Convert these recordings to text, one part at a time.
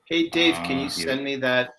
Hey, Dave, can you send me that?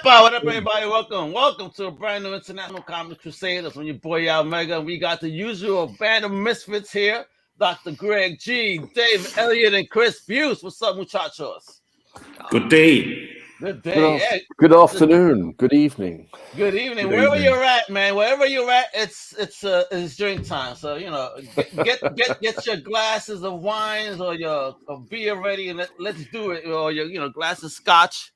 What up, everybody? Welcome to a brand new International Comic Crusaders. I'm your boy Omega, and we got the usual band of misfits here: Dr. Greg G, Dave Elliott, and Chris Buse. What's up, muchachos? Good day. Good day. Good afternoon. Good evening. Good evening. Wherever you're at, man. Wherever you're at, it's drink time. So get your glasses of wines or your beer ready, and let's do it. Or your glass of scotch.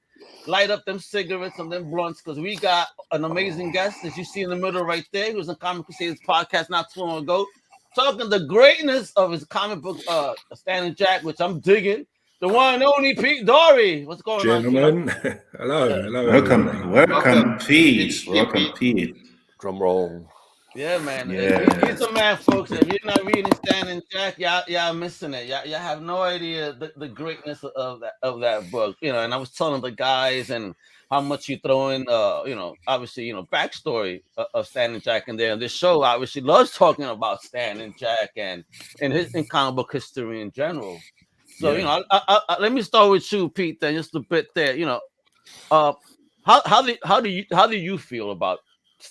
Light up them cigarettes and them blunts, because we got an amazing guest, as you see in the middle right there, who was on Comic Crusaders podcast not too long ago, talking the greatness of his comic book, Stan & Jack, which I'm digging. The one and only Pete Doree. What's going on, gentlemen? Hello. Welcome, Pete. Welcome, Pete. Drum roll. Yeah, man. Yeah. He's a man, folks. If you're not reading Stan & Jack, y'all missing it. Y'all have no idea the greatness of that book. And I was telling the guys and how much you throw in, obviously, backstory of Stan & Jack in there. And this show obviously loves talking about Stan & Jack and in comic book history in general. So, let me start with you, Pete, then just a bit there. How do you feel about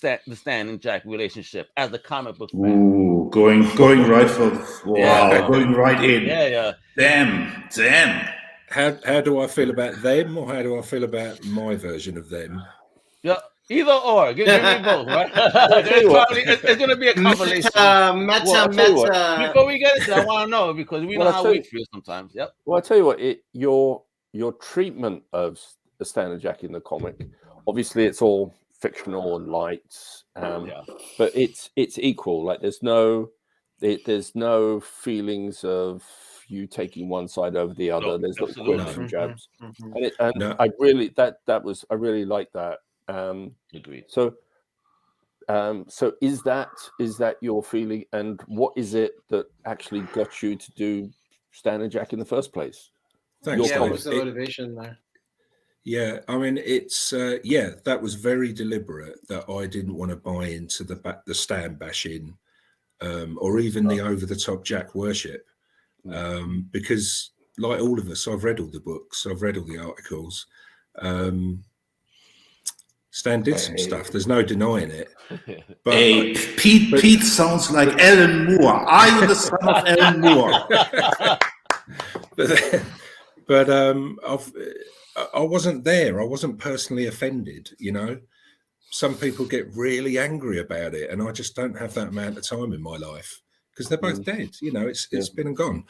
the Stan & Jack relationship as a comic book fan? Ooh, going right going right in. Yeah. Damn. How do I feel about them, or how do I feel about my version of them? Yeah, either or. Give me both, right? It's going to be a combination. Before we get into it, I want to know, because we know how we feel sometimes. Yep. Well, I tell you what, your treatment of the Stan & Jack in the comic, obviously it's all fictional and light, but it's equal. Like there's no feelings of you taking one side over the other. There's little quips and jabs, I really like that. Agreed. So is that your feeling, and what is it that actually got you to do Stan & Jack in the first place? Thanks. What was the motivation there? Yeah, I mean, it's that was very deliberate, that I didn't want to buy into the Stan bashing, or even the over-the-top Jack worship, because like all of us, I've read all the books, I've read all the articles. Stan did some stuff. There's no denying it. But Pete sounds like Alan Moore. I'm the son of Alan Moore. but I wasn't there. I wasn't personally offended. Some people get really angry about it, and I just don't have that amount of time in my life, because they're both dead. It's been and gone.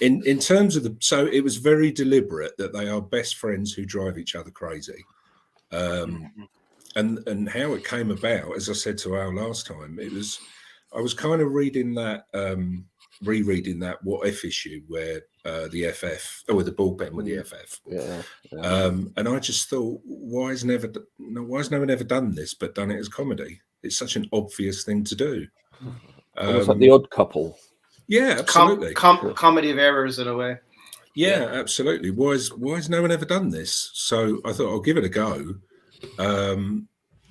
In terms of so it was very deliberate that they are best friends who drive each other crazy. And how it came about, as I said to Al last time, I was kind of reading that, rereading that What If issue where the FF, or the bullpen with the FF, and I just thought, why has no one ever done this but done it as comedy? It's such an obvious thing to do. Almost like The Odd Couple. Yeah, absolutely. Comedy of errors in a way. Yeah, absolutely. Why has no one ever done this? So I thought I'll give it a go. And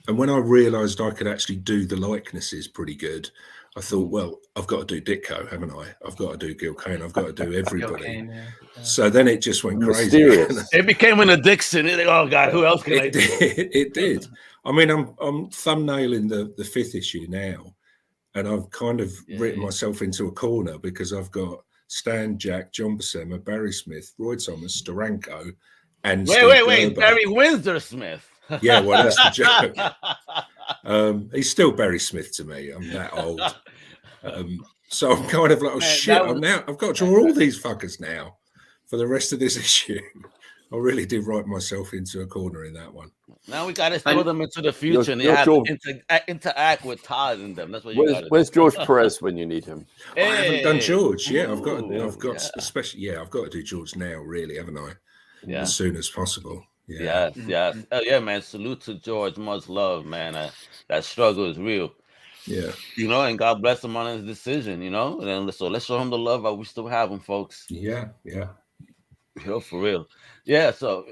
when I realised I could actually do the likenesses pretty good, I thought, well, I've got to do Ditko, haven't I? I've got to do Gil Kane. I've got to do everybody. So then it just went crazy. It became an addiction. Oh God, who else can I do? It did. I mean, I'm thumbnailing the fifth issue now, and I've kind of written myself into a corner, because I've got Stan, Jack, John Buscema, Barry Smith, Roy Thomas, Steranko, and wait, Barry Windsor Smith. Yeah, well, that's the joke. He's still Barry Smith to me. I'm that old. So I'm kind of like, I've got to draw all these fuckers now for the rest of this issue. I really did write myself into a corner in that one. Now we got to throw them into the future, and they have to interact with Todd and them. That's what you got to do. Where's George Perez when you need him? I haven't done George. Yeah, I've got, especially. Yeah, I've got to do George now. Really, haven't I? Yeah, as soon as possible. Yeah. Yes. Oh, yeah, man. Salute to George. Much love, man. That struggle is real. Yeah. You know, and God bless him on his decision. You know, and so let's show him the love while we still have him, folks. Yeah. You know, for real. Yeah, so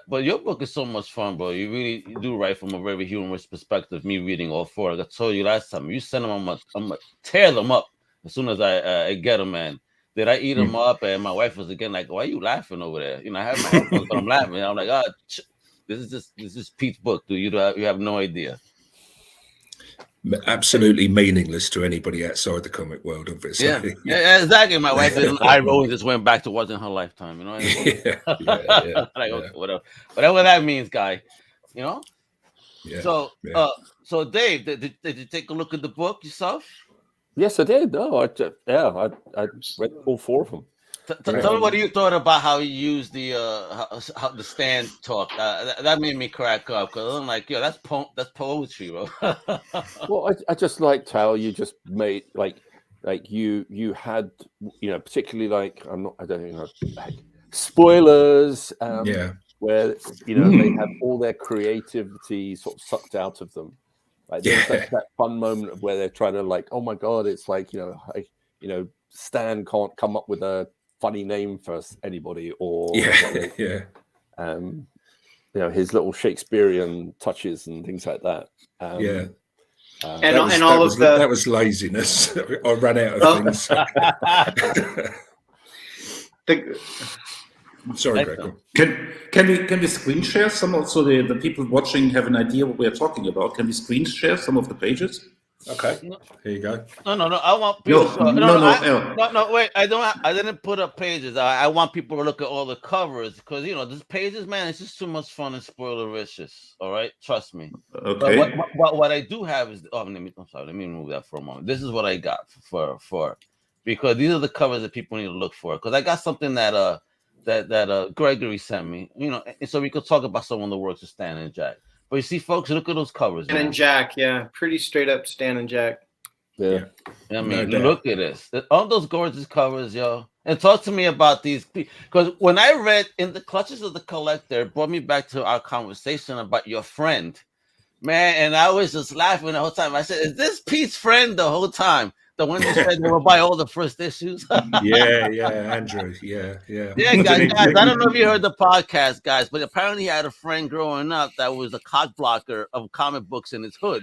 but your book is so much fun, bro. You really do write from a very humorous perspective. Me reading all four, like I told you last time, you send them, I'm gonna tear them up as soon as I get them, man. Did I eat them up? And my wife was again like, "Why are you laughing over there?" You know, I have my headphones, but I'm laughing. And I'm like, this is Pete's book, dude. You have no idea. Absolutely meaningless to anybody outside the comic world, obviously. Yeah, exactly. My wife didn't. I rolled just went back to watching her Lifetime. You know what I mean? Okay, whatever that means, guy. You know. Yeah. So Dave, did you take a look at the book yourself? Yes, I did. No, I read all four of them. Tell me what you thought about how he used the how the stand talk. That made me crack up because I'm like, yo, that's poetry, bro. Well, I just liked how you just made like you had, you know, particularly like I don't know, like spoilers. Where, you know, they have all their creativity sort of sucked out of them. Like there's that fun moment of where they're trying to like, oh my god, it's like, you know, Stan can't come up with a funny name for anybody, or you know, his little Shakespearean touches and things like that. That was laziness. I ran out of things. Sorry, Greg. Can we screen share some of, so the people watching have an idea what we're talking about? Can we screen share some of the pages? Okay, here you go. No. I want people. No. Wait, I didn't put up pages. I want people to look at all the covers because you know these pages, man. It's just too much fun and spoilericious. All right, trust me. Okay. But what I do have is let me remove that for a moment. This is what I got for because these are the covers that people need to look for. Because I got something that Gregory sent me. You know, and so we could talk about some of the works of Stan and Jack. But you see, folks, look at those covers. Stan and Jack, yeah. Pretty straight up Stan and Jack. Yeah. I mean, look at this. All those gorgeous covers, yo. And talk to me about these. Because when I read In the Clutches of the Collector, it brought me back to our conversation about your friend. Man, and I was just laughing the whole time. I said, is this Pete's friend the whole time? The one who said they will buy all the first issues. Andrew. Yeah, guys, I don't know if you heard the podcast, guys, but apparently he had a friend growing up that was a cock blocker of comic books in his hood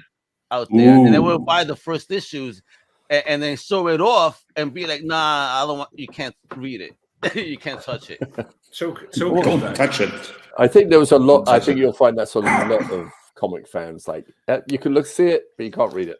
out there, and they would buy the first issues and then show it off and be like, "Nah, I don't want. You can't read it. You can't touch it. Don't touch it." I think there was a lot. I think you'll find that's a lot of comic fans like you can see it, but you can't read it.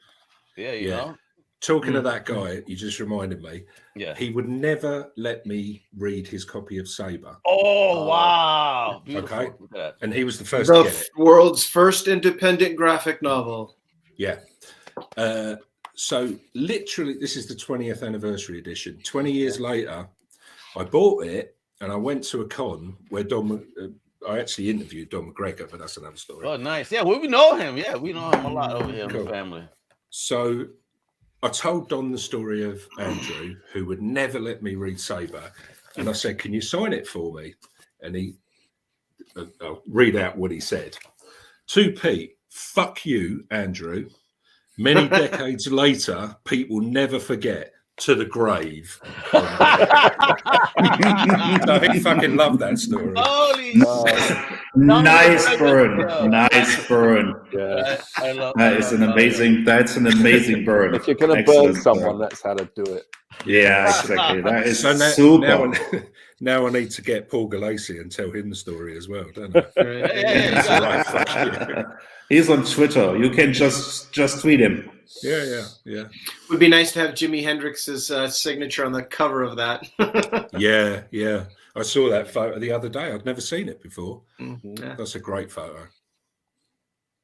Yeah, you know. Talking of that guy, you just reminded me. Yeah, he would never let me read his copy of Saber. Oh wow! Beautiful. Okay, and he was the first. The world's first independent graphic novel. Yeah. So literally, this is the 20th anniversary edition. 20 years later, I bought it, and I went to a con where I actually interviewed Don McGregor, but that's another story. Oh, nice. Yeah, we know him. Yeah, we know him a lot over here in the family. So I told Don the story of Andrew, who would never let me read Saber. And I said, can you sign it for me? And I'll read out what he said. To Pete, fuck you, Andrew. Many decades later, Pete will never forget. To the grave. I fucking love that story. Holy nice burn. Nice burn. Yeah. That's an amazing burn. If you're going to burn someone, that's how to do it. Yeah, exactly. That is super. Now I need to get Paul Galassi and tell him the story as well, don't I? He's on Twitter. You can just tweet him. Yeah. Would be nice to have Jimi Hendrix's signature on the cover of that. Yeah. I saw that photo the other day. I'd never seen it before. Yeah. That's a great photo.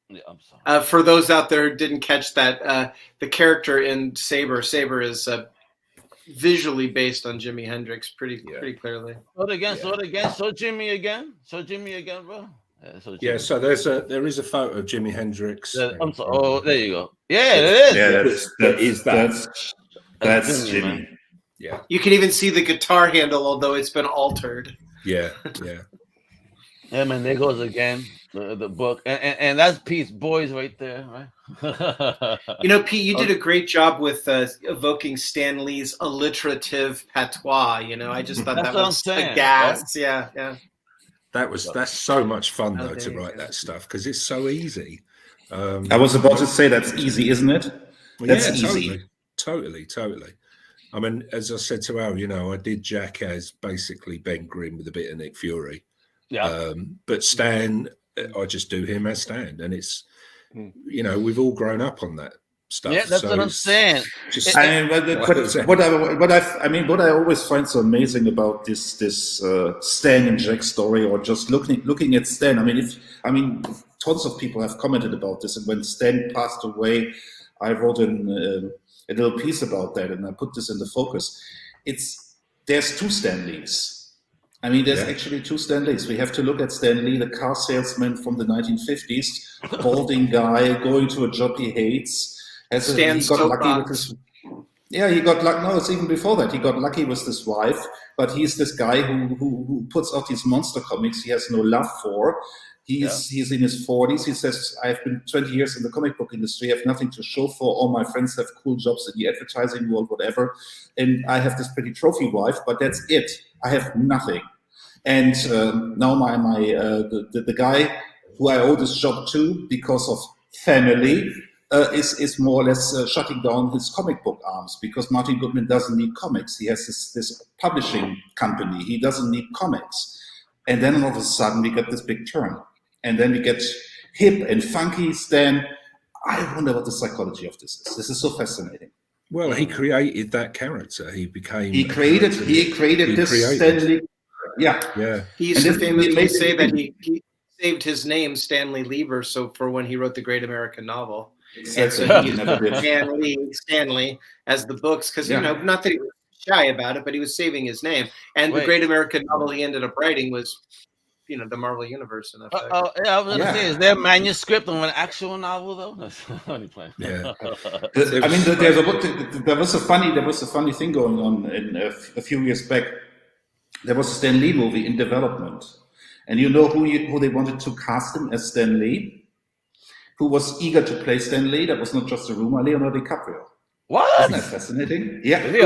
Yeah, I'm sorry. For those out there who didn't catch that, the character in Saber is visually based on Jimi Hendrix pretty clearly. Show Jimmy again, bro. Yeah, so there is a photo of Jimi Hendrix. I'm sorry. Oh, there you go. Yeah, it is. Yeah, that's Jimmy. Yeah, you can even see the guitar handle, although it's been altered. Yeah, man. There goes again the book, and that's Pete's boys right there, right? Pete, you did a great job with evoking Stan Lee's alliterative patois. I just thought that was a gas. Right? Yeah. That's so much fun though to write that stuff because it's so easy. I was about to say that's easy, isn't it? That's easy. Totally. I mean, as I said to Al, I did Jack as basically Ben Grimm with a bit of Nick Fury. Yeah. But Stan, I just do him as Stan, and it's we've all grown up on that stuff. Yeah, that's what I'm saying. What I always find so amazing about this Stan and Jack story, or just looking at Stan. Tons of people have commented about this, and when Stan passed away, I wrote a little piece about that, and I put this in the focus. There's two Stan Lees. There's actually two Stan Lees. We have to look at Stan Lee, the car salesman from the 1950s, balding guy going to a job he hates. He got lucky with his. Yeah, he got lucky. No, it's even before that. He got lucky with this wife, but he's this guy who puts out these monster comics he has no love for. He's in his 40s. He says, I've been 20 years in the comic book industry. I have nothing to show for. All my friends have cool jobs in the advertising world, whatever. And I have this pretty trophy wife, but that's it. I have nothing. And now the guy who I owe this job to because of family is more or less shutting down his comic book arms because Martin Goodman doesn't need comics. He has this publishing company. He doesn't need comics. And then all of a sudden we get this big turn. And then we get hip and funky Stan. I wonder what the psychology of this is. This is so fascinating. Well, he created that character. He created this Stan Lee. Yeah. He used to famously say that he saved his name, Stanley Lieber, for when he wrote the Great American Novel. And so he used Stanley as the books because not that he was shy about it, but he was saving his name. And the Great American Novel he ended up writing was the Marvel Universe in effect. I was gonna say, is there a manuscript of an actual novel though? That's only playing. Yeah. There was a funny thing going on in a few years back. There was a Stan Lee movie in development, and who they wanted to cast him as Stan Lee, who was eager to play Stan Lee. That was not just a rumor. Leonardo DiCaprio. What? Isn't that fascinating? Yeah. And he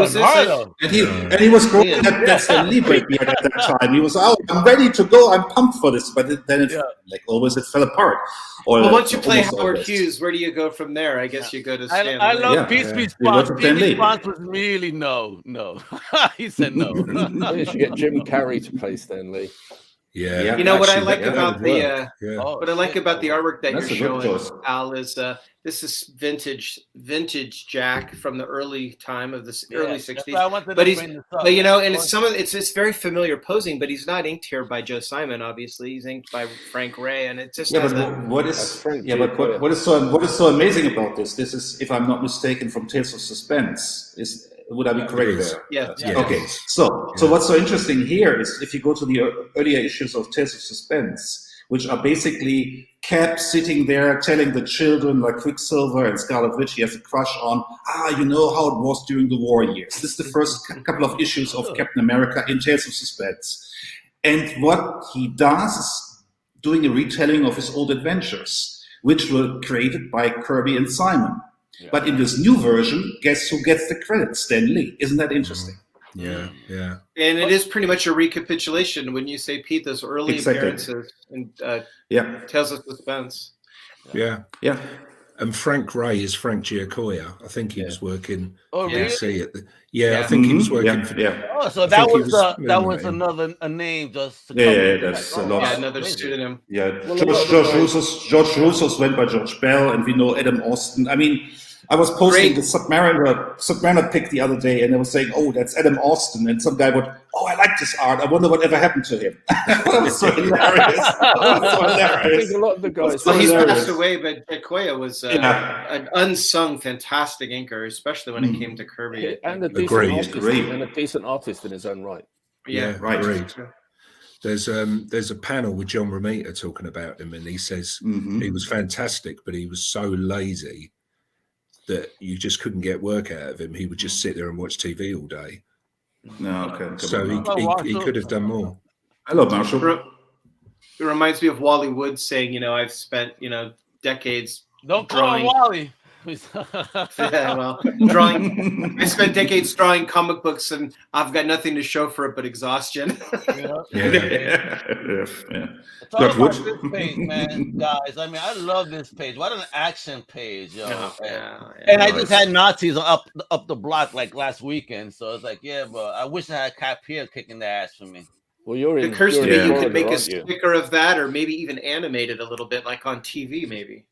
was growing that Stan Lee beard at that time. He was out. I'm ready to go. I'm pumped for this. But then like always, it fell apart. Well, once you play Howard Hughes, where do you go from there? I guess you go to Stan Lee. I love Pete's response. Pete's response was really no. He said no. You should get Jim Carrey to play Stan Lee. Yeah. What I like about the artwork that you're showing, Al, is this is vintage Jack from the early time of the early 60s. But it's very familiar posing, but he's not inked here by Joe Simon. Obviously, he's inked by Frank Ray, and it just what is so amazing about this? This is, if I'm not mistaken, from Tales of Suspense. Would I be correct there? Yeah. Okay. So what's so interesting here is if you go to the earlier issues of Tales of Suspense, which are basically Cap sitting there telling the children like Quicksilver and Scarlet Witch he has a crush on, how it was during the war years. This is the first couple of issues of Captain America in Tales of Suspense. And what he does is doing a retelling of his old adventures, which were created by Kirby and Simon. Yeah. But in this new version, guess who gets the credit? Stan Lee. Isn't that interesting? Yeah. And it is pretty much a recapitulation when you say, Pete, those early appearances in Tales of Suspense. Yeah. And Frank Ray is Frank Giacoia. I think he was working. Oh, really? I think he was working for. Yeah. Oh, so that was another name just. That's a lot. Another pseudonym. Yeah, George Russo's went by George Bell, and we know Adam Austin. I was posting the Submariner pick the other day, and I was saying, "Oh, that's Adam Austin," and some guy would, oh, I like this art. I wonder whatever happened to him. That was so hilarious. I think a lot of the guys. Well, he's passed away, but Koya was an unsung, fantastic inker, especially when it came to Kirby. And a decent artist in his own right. Yeah, right. Great. There's a panel with John Romita talking about him, and he says he was fantastic, but he was so lazy that you just couldn't get work out of him. He would just sit there and watch TV all day. No, okay. So he could have done more. Hello, Marshall. It reminds me of Wally Wood saying, I've spent, decades. Don't call him Wally. Yeah, well, drawing. I spent decades drawing comic books, and I've got nothing to show for it but exhaustion. Talk about this page, man, guys. I mean, I love this page. What an action page, yo! And I just had Nazis up the block like last weekend, so it's like, but I wish I had Cap here kicking the ass for me. Well, you're in. It occurs to me you could make a sticker of that, or maybe even animate it a little bit, like on TV, maybe.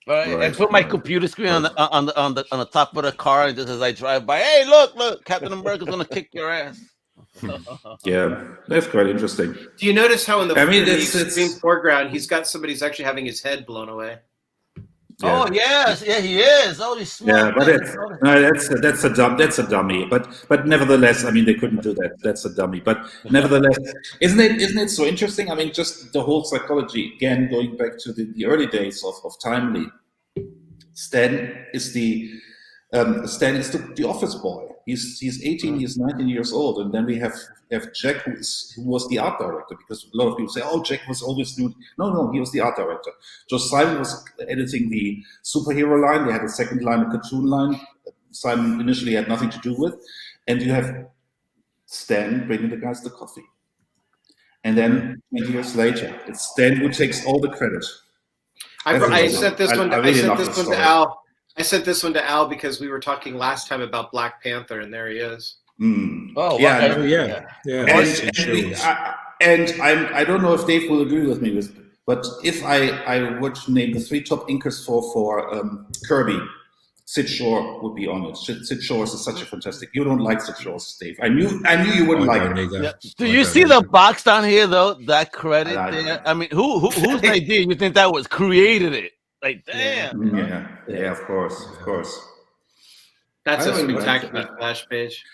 Right. And put my computer screen on the top of the car, and just as I drive by, hey, look, Captain America's gonna kick your ass. Yeah, that's quite interesting. Do you notice how in the extreme foreground he's got somebody who's actually having his head blown away? Yeah. Oh yes, he is. Oh, he's smart. Yeah, but that's a dummy. But nevertheless, I mean, they couldn't do that. That's a dummy. But nevertheless, isn't it so interesting? I mean, just the whole psychology again, going back to the early days of Timely. Stan is the office boy. He's 18, he's 19 years old, and then we have Jack, who was the art director, because a lot of people say, oh, Jack was always new. No, he was the art director. Joe Simon was editing the superhero line. They had a second line, a cartoon line. Simon initially had nothing to do with, and you have Stan bringing the guys the coffee. And then 20 years later, it's Stan who takes all the credit. I sent this one to Al. I sent this one to Al because we were talking last time about Black Panther, and there he is. Oh, yeah. And I don't know if Dave will agree with me, but if I would name the 3 top inkers for Kirby, Sid Shore would be on it. Sid Shore is such a fantastic. You don't like Sid Shore, Dave. I knew you wouldn't like it. Yeah. Do you see the box down here though? That credit there. I mean, whose idea you think that was created it? Like, damn. Yeah, of course. That's a spectacular splash page.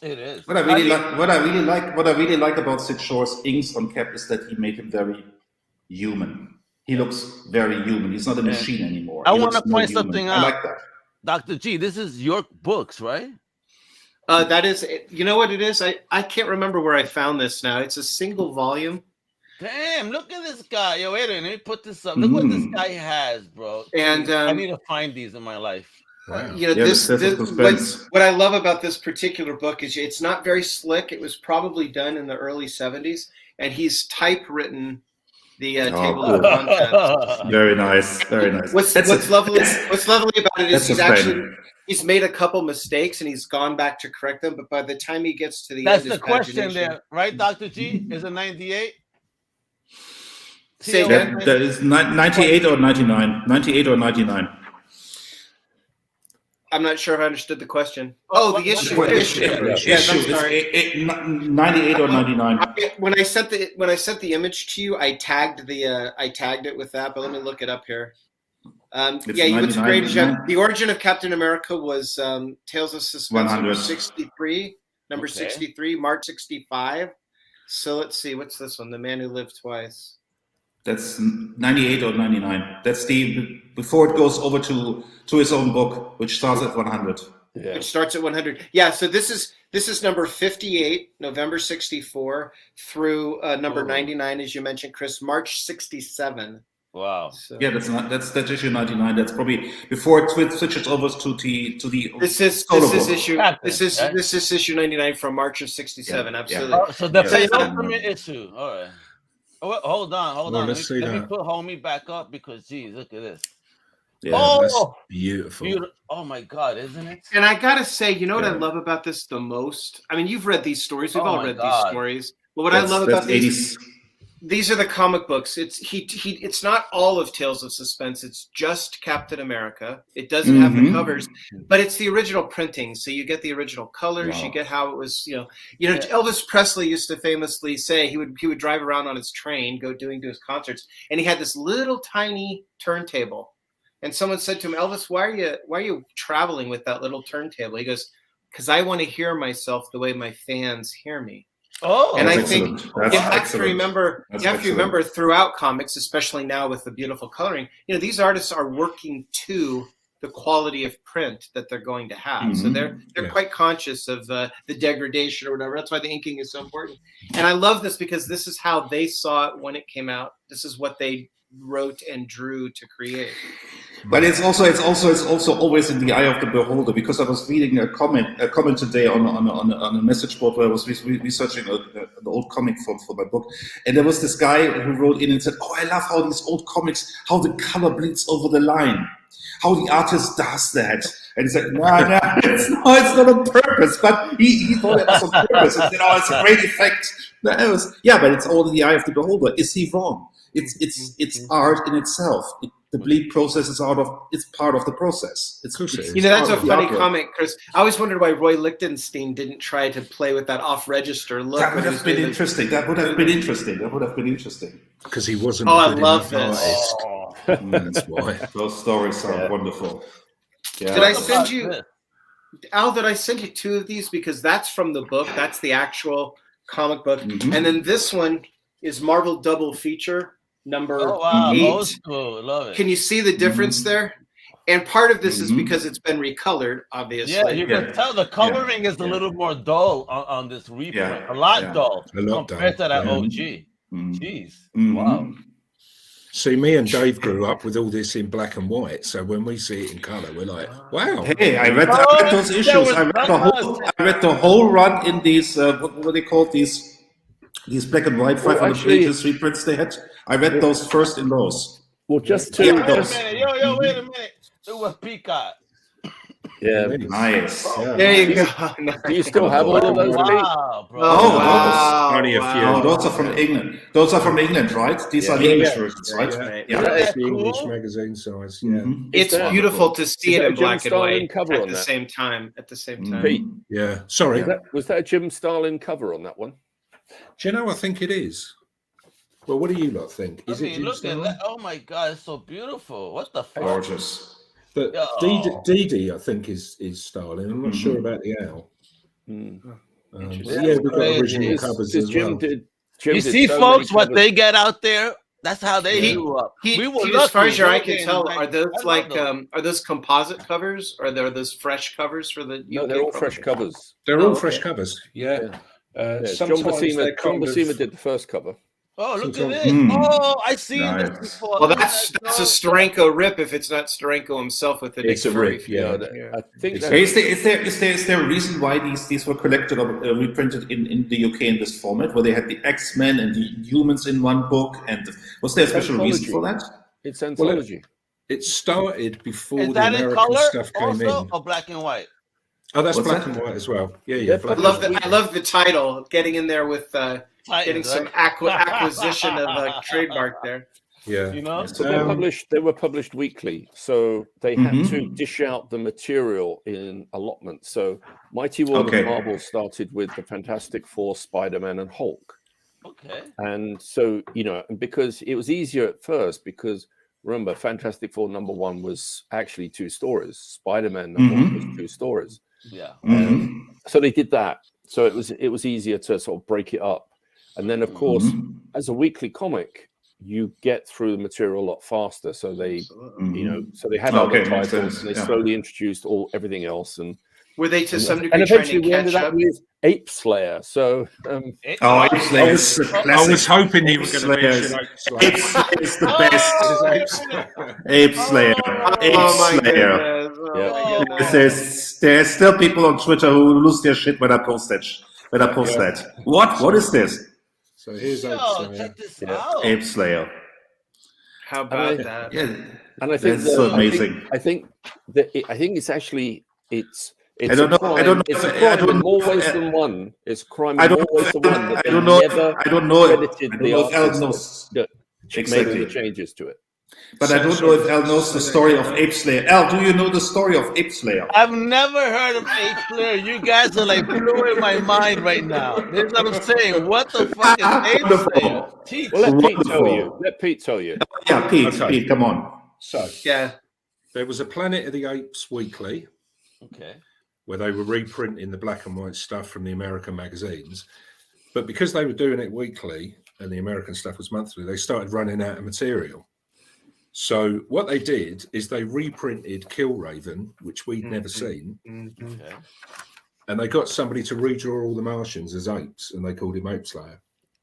It is. What I really like about Sid Shore's inks on Cap is that he made him very human. He looks very human. He's not a machine anymore. I want to point something out. I like that. Dr. G, this is your books, right? That is, you know what it is? I can't remember where I found this now. It's a single volume. Damn, look at this guy. Yo, wait a minute, let me put this up. Look what this guy has, bro. And I need to find these in my life. Wow. What I love about this particular book is it's not very slick. It was probably done in the early 70s, and he's typewritten the table of contents. Very nice. What's lovely about it is he's made a couple mistakes and he's gone back to correct them, but by the time he gets to the end, that's the question there, right, Dr. G? Is it 98? Say that is 98 or 99. 98 or 99. I'm not sure if I understood the question. Oh, the issue. Yes, I'm sorry. 98 or 99. When I sent the image to you, I tagged it with that. But let me look it up here. What's great is the origin of Captain America was Tales of Suspense number 63, number 63, March 65. So let's see, what's this one? The Man Who Lived Twice. That's 98 or 99. That's before it goes over to his own book, which starts at 100. Yeah. Which starts at 100. Yeah. So this is number 58, November 64, through number 99, as you mentioned, Chris, March 67. Wow. So, yeah, that's issue 99. That's probably before it switches over to the. This is issue 99 from March of 67. Yeah. Absolutely. Oh, so the ultimate issue. All right. Oh, hold on. Let me put homie back up because, geez, look at this. Yeah, that's beautiful. Oh my God, isn't it? And I gotta say, you know what I love about this the most? I mean, you've read these stories. We've all read these stories. But what I love about these, These are the comic books. It's not all of Tales of Suspense. It's just Captain America. It doesn't have the covers, but it's the original printing. So you get the original colors. Wow. You get how it was. Elvis Presley used to famously say he would drive around on his train, doing his concerts, and he had this little tiny turntable. And someone said to him, "Elvis, why are you traveling with that little turntable?" He goes, "Because I want to hear myself the way my fans hear me." Oh, and I think you have to remember throughout comics, especially now with the beautiful coloring, these artists are working to the quality of print that they're going to have. So they're quite conscious of the degradation or whatever. That's why the inking is so important. And I love this because this is how they saw it when it came out. This is what they wrote and drew to create. But it's also always in the eye of the beholder, because I was reading a comment today on a message board where I was researching an old comic for my book, and there was this guy who wrote in and said, "Oh, I love how these old comics, how the color bleeds over the line, how the artist does that." And he said, no, it's not on purpose, but he thought it was on purpose. And said, "Oh, it's a great effect." But it's all in the eye of the beholder. Is he wrong? It's art in itself. The bleed process is part of the process. It's that's a funny comment, Chris. I always wondered why Roy Lichtenstein didn't try to play with that off-register look. That would have been interesting. That would have been interesting. Because he wasn't. Oh, I love this. That's why. Those stories are wonderful. Yeah. Did I send you, Al? Did I send you two of these? Because that's from the book. That's the actual comic book, and then this one is Marvel Double Feature. Number 8. Old school. Love it. Can you see the difference there? And part of this is because it's been recolored, obviously. Yeah, you can tell the coloring is a little more dull on this reprint. A lot dull compared to that OG. Jeez. Wow. See, me and Dave grew up with all this in black and white, so when we see it in color, we're like, "Wow!" Hey, I read those issues. I read the whole run in these. What do they call these black and white 500 pages reprints they had. I read those first in those. Well, just to wait a minute. It was Peacock. Yeah, nice. Yeah. There you go. Do you still have one of those? Wow, bro. Only a few. Oh, those are from England. Those are from England, right? These are the English versions, right? Yeah. That's the English magazine size. Yeah. It's beautiful to see it in black and white cover at the same time. Pete. Yeah. Sorry. Was that a Jim Starlin cover on that one? Do you know? I think it is. Well, what do you lot think? Is it Jim Starlin? Oh my God, it's so beautiful. What the fuck? Gorgeous. But DD, I think, is Starlin. I'm not sure about the owl. We've got original covers as well. You see, folks, what they get out there? That's how they grew up. As far as your eye can tell, are those composite covers, or are those fresh covers for the? No, they're all fresh covers. They're all fresh covers. Yeah. John Buscema did the first cover. Oh, look at this! Oh, I've seen this before. Well, that's a Steranko rip. If it's not Steranko himself with it, it's a rip. Yeah, I think. Is there a reason why these were collected or reprinted in the UK in this format, where they had the X-Men and the Humans in one book? And was there a special reason for that? It's anthology. It started before the American stuff came in. Or black and white? Oh, that's black and white as well. Yeah. I love the title. Getting in there with. Getting some acquisition of a trademark there. Yeah, So they were published weekly, so they had to dish out the material in allotments. So Mighty World of Marvel started with the Fantastic Four, Spider-Man, and Hulk. Okay. And so because it was easier at first, because remember, Fantastic Four #1 was actually 2 stories. Spider-Man #1 was 2 stories. Yeah. So they did that. So it was easier to sort of break it up. And then, of course, as a weekly comic, you get through the material a lot faster. So they, so they had other titles. And they slowly introduced everything else, and were they to some degree and eventually trying to we ended up with Ape Slayer. So, Ape Slayer is the classic. I was hoping he was going to mention Ape Slayer is the best. Ape Slayer. There's still people on Twitter who lose their shit when I post that. What is this? So here's check this out. Ape Slayer. How about that? Yeah, and I think that's so amazing. I think it's actually it's It's I don't know. crime. I don't know. It's a I crime don't in more know. ways than one. It's a crime I in don't. more ways than one. That I they don't know. never I don't know. credited I don't the know if Al artist knows that made all the changes to it. But I don't know if Al knows the story of Ape Slayer. Al, do you know the story of Ape Slayer? I've never heard of Ape Slayer. You guys are like blowing my mind right now. This is what I'm saying. What the fuck is Ape Slayer? Teach. Well, let Pete Wonderful. tell you. Let Pete tell you. Yeah, Pete. Okay. Pete, come on. So Yeah. there was a Planet of the Apes weekly Okay. where they were reprinting the black and white stuff from the American magazines. But because they were doing it weekly and the American stuff was monthly, they started running out of material. So what they did is they reprinted Killraven, which we'd never seen, Okay. and they got somebody to redraw all the Martians as apes, and they called him Ape Slayer.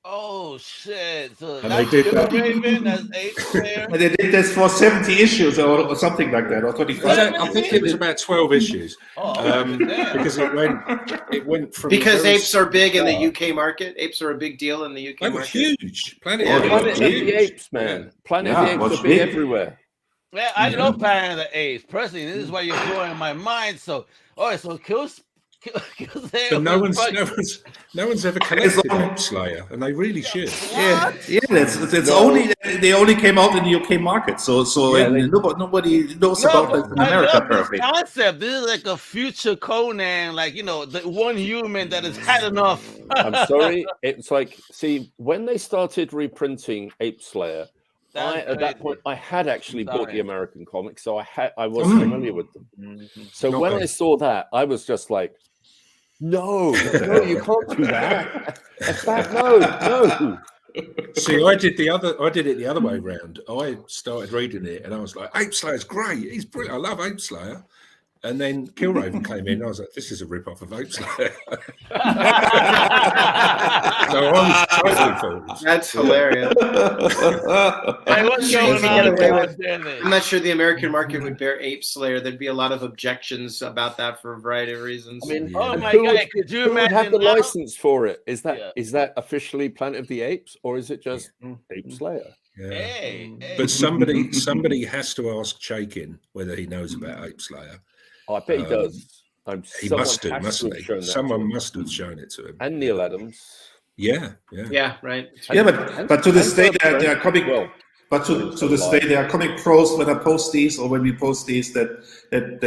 Oh shit! So And that's they did that. Raven as Ape Slayer. And they did this for 70 issues or something like that, or 25. I think it was about 12 issues, Oh, damn. because it went from Because very- apes are big in the UK market. Apes are a big deal in the UK They were market. huge. Planet Yeah, of the Planet Apes of was the huge. Apes, man. Planet Yeah, of the Apes was will be big. everywhere. Yeah, I love Planet of the Apes. Personally, this is why you're blowing my mind. So, so Kill Slayer. But no was one's ever collected Ape Slayer, and they really should. Yeah, it's only they only came out in the UK market, so Yeah, nobody knows No, about but this in I America. love Apparently, this concept. This is like a future Conan, like the one human that has had enough. I'm sorry. It's like, see, when they started reprinting Ape Slayer, at that point I had actually bought the American comics, so I was familiar with them. So Not when bad. I saw that, I was just like, no, you can't do that. No. See, I did it the other way around. I started reading it, and I was like, Ape Slayer's great. He's brilliant. I love Ape Slayer. And then Killraven came in. I was like, this is a rip-off of Ape Slayer. So I was totally fooled. That's hilarious. Hey, what's Sure, going you on? get away with- Damn it. I'm not sure the American market would bear Ape Slayer. There'd be a lot of objections about that for a variety of reasons. I mean, Oh and my who God, would- could you who would have imagine the now? license for it? Is Yeah. that officially Planet of the Apes, or is it just Ape Slayer? Yeah. Hey. But somebody has to ask Chaikin whether he knows about Ape Slayer. Oh, I bet he does. He must do, has to mustn't have he? shown that to Someone him. must have shown it to him. And Neil Adams. Yeah. Yeah, right. but to this day there are comic. Well, But to this day, there are comic pros when I post these or when we post these that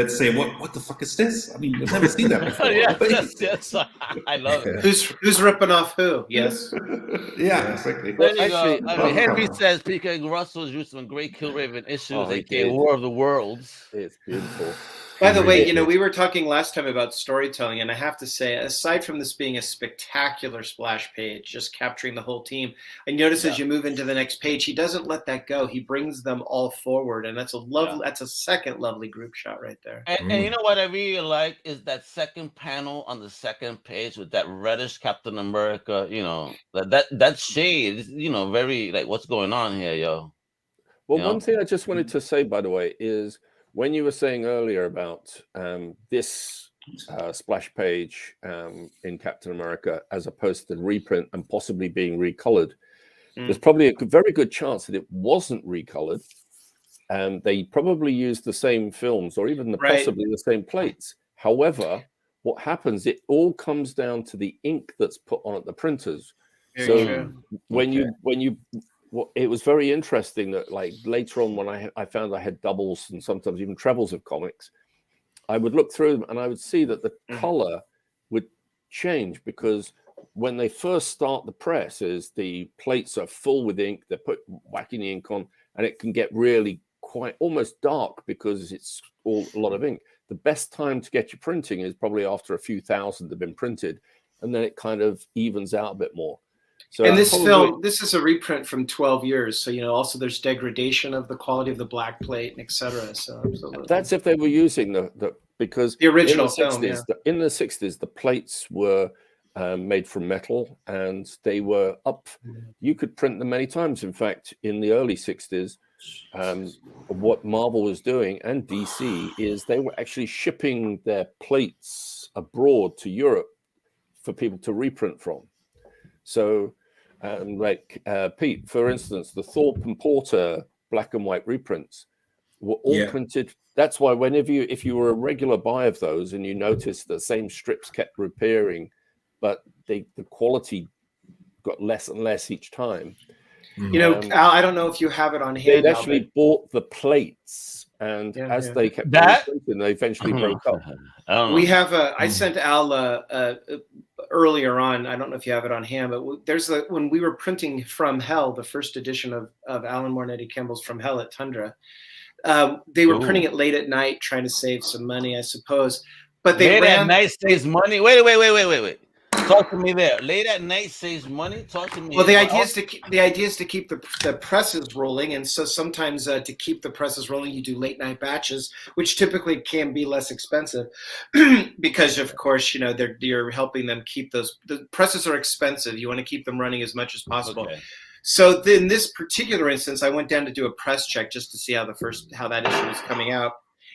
say, what the fuck is this? I mean, we've never seen that before. yes. I love it. Who's ripping off who? Yes. Yeah, exactly. There you actually, go. I mean, Henry says P.K. Russell's used some great Killraven issues, Oh, he aka did. War of the Worlds. it's beautiful. By the way, Really? we were talking last time about storytelling, and I have to say, aside from this being a spectacular splash page, just capturing the whole team, I notice as you move into the next page, he doesn't let that go. He brings them all forward, and that's that's a second lovely group shot right there. And you know what I really like is that second panel on the second page with that reddish Captain America, that shade, very like what's going on here, yo. Well, one thing I just wanted to say, by the way, is when you were saying earlier about this splash page in Captain America, as opposed to the reprint and possibly being recolored, there's probably a very good chance that it wasn't recolored. They probably used the same films or even possibly the same plates. However, what happens, it all comes down to the ink that's put on at the printers. Very true. It was very interesting that like later on when I found I had doubles and sometimes even trebles of comics, I would look through them and I would see that the color would change because when they first start the press is the plates are full with ink, they're whacking the ink on, and it can get really quite almost dark because it's a lot of ink. The best time to get your printing is probably after a few thousand have been printed, and then it kind of evens out a bit more. So and this film, this is a reprint from 12 years. So, also there's degradation of the quality of the black plate and et cetera. So absolutely. That's if they were using because the original in the 60s, film, in the 60s, the plates were made from metal and they were up. You could print them many times. In fact, in the early 60s, what Marvel was doing and DC is they were actually shipping their plates abroad to Europe for people to reprint from. So, Pete, for instance, the Thorpe and Porter black and white reprints, were all printed. That's why if you were a regular buyer of those and you noticed the same strips kept appearing, but the quality got less and less each time. You know, Al, I don't know if you have it on hand. They'd actually bought the plates, and as they kept printing, they eventually broke up. We have I sent Al earlier on. I don't know if you have it on hand, but there's when we were printing From Hell, the first edition of Alan Moore and Eddie Campbell's From Hell at Tundra. They were printing it late at night, trying to save some money, I suppose. But they late at night saves money. Wait. Talk to me there. Late at night saves money. Talk to me. Well, the idea is to keep the presses rolling, and so sometimes to keep the presses rolling, you do late night batches, which typically can be less expensive, because of course you're helping them keep the presses are expensive. You want to keep them running as much as possible. Okay. So in this particular instance, I went down to do a press check just to see how that issue was coming out.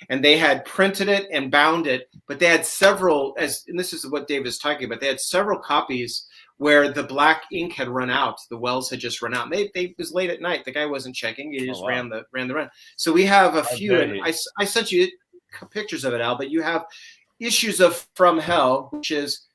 And they had printed it and bound it, but they had several, and this is what Dave is talking about, they had several copies where the black ink had run out. The wells had just run out. It was late at night. The guy wasn't checking. He just ran the run. So we have a few, and I sent you pictures of it, Al, but you have issues of From Hell, which is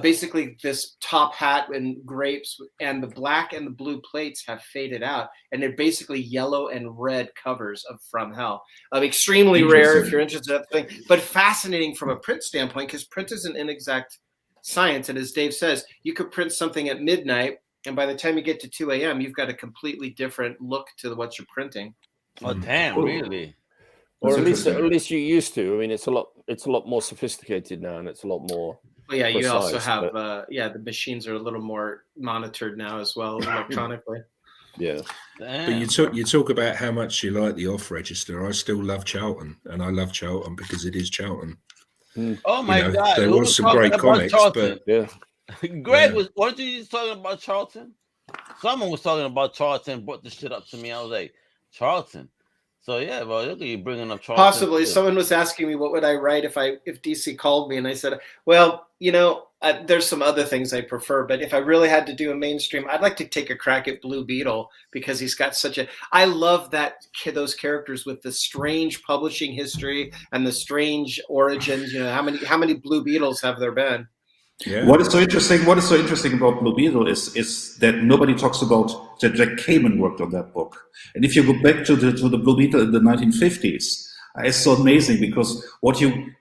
basically this top hat and grapes, and the black and the blue plates have faded out, and they're basically yellow and red covers of From Hell. Extremely rare if you're interested in that thing, but fascinating from a print standpoint, because print is an inexact science. And as Dave says, you could print something at midnight, and by the time you get to 2 a.m., you've got a completely different look to what you're printing. Oh, damn, really? Or at least you used to. I mean, it's a lot more sophisticated now, and it's a lot more. Well, yeah, you also have the machines are a little more monitored now as well electronically. Yeah. But you talk about how much you like the off register. I still love Charlton, and I love Charlton because it is Charlton. Oh my God! There was some great comics, Charlton? but Greg weren't you just talking about Charlton? Someone was talking about Charlton, brought the shit up to me. I was like, Charlton. So yeah, well, look at you bringing up Charlton. Possibly, too. Someone was asking me what would I write if DC called me, and I said, well, there's some other things I prefer, but if I really had to do a mainstream, I'd like to take a crack at Blue Beetle, because he's got I love those characters with the strange publishing history and the strange origins. How many Blue Beetles have there been? Yeah. What is so interesting about Blue Beetle is that nobody talks about that Jack Kamen worked on that book. And if you go back to the Blue Beetle in the 1950s, it's so amazing, because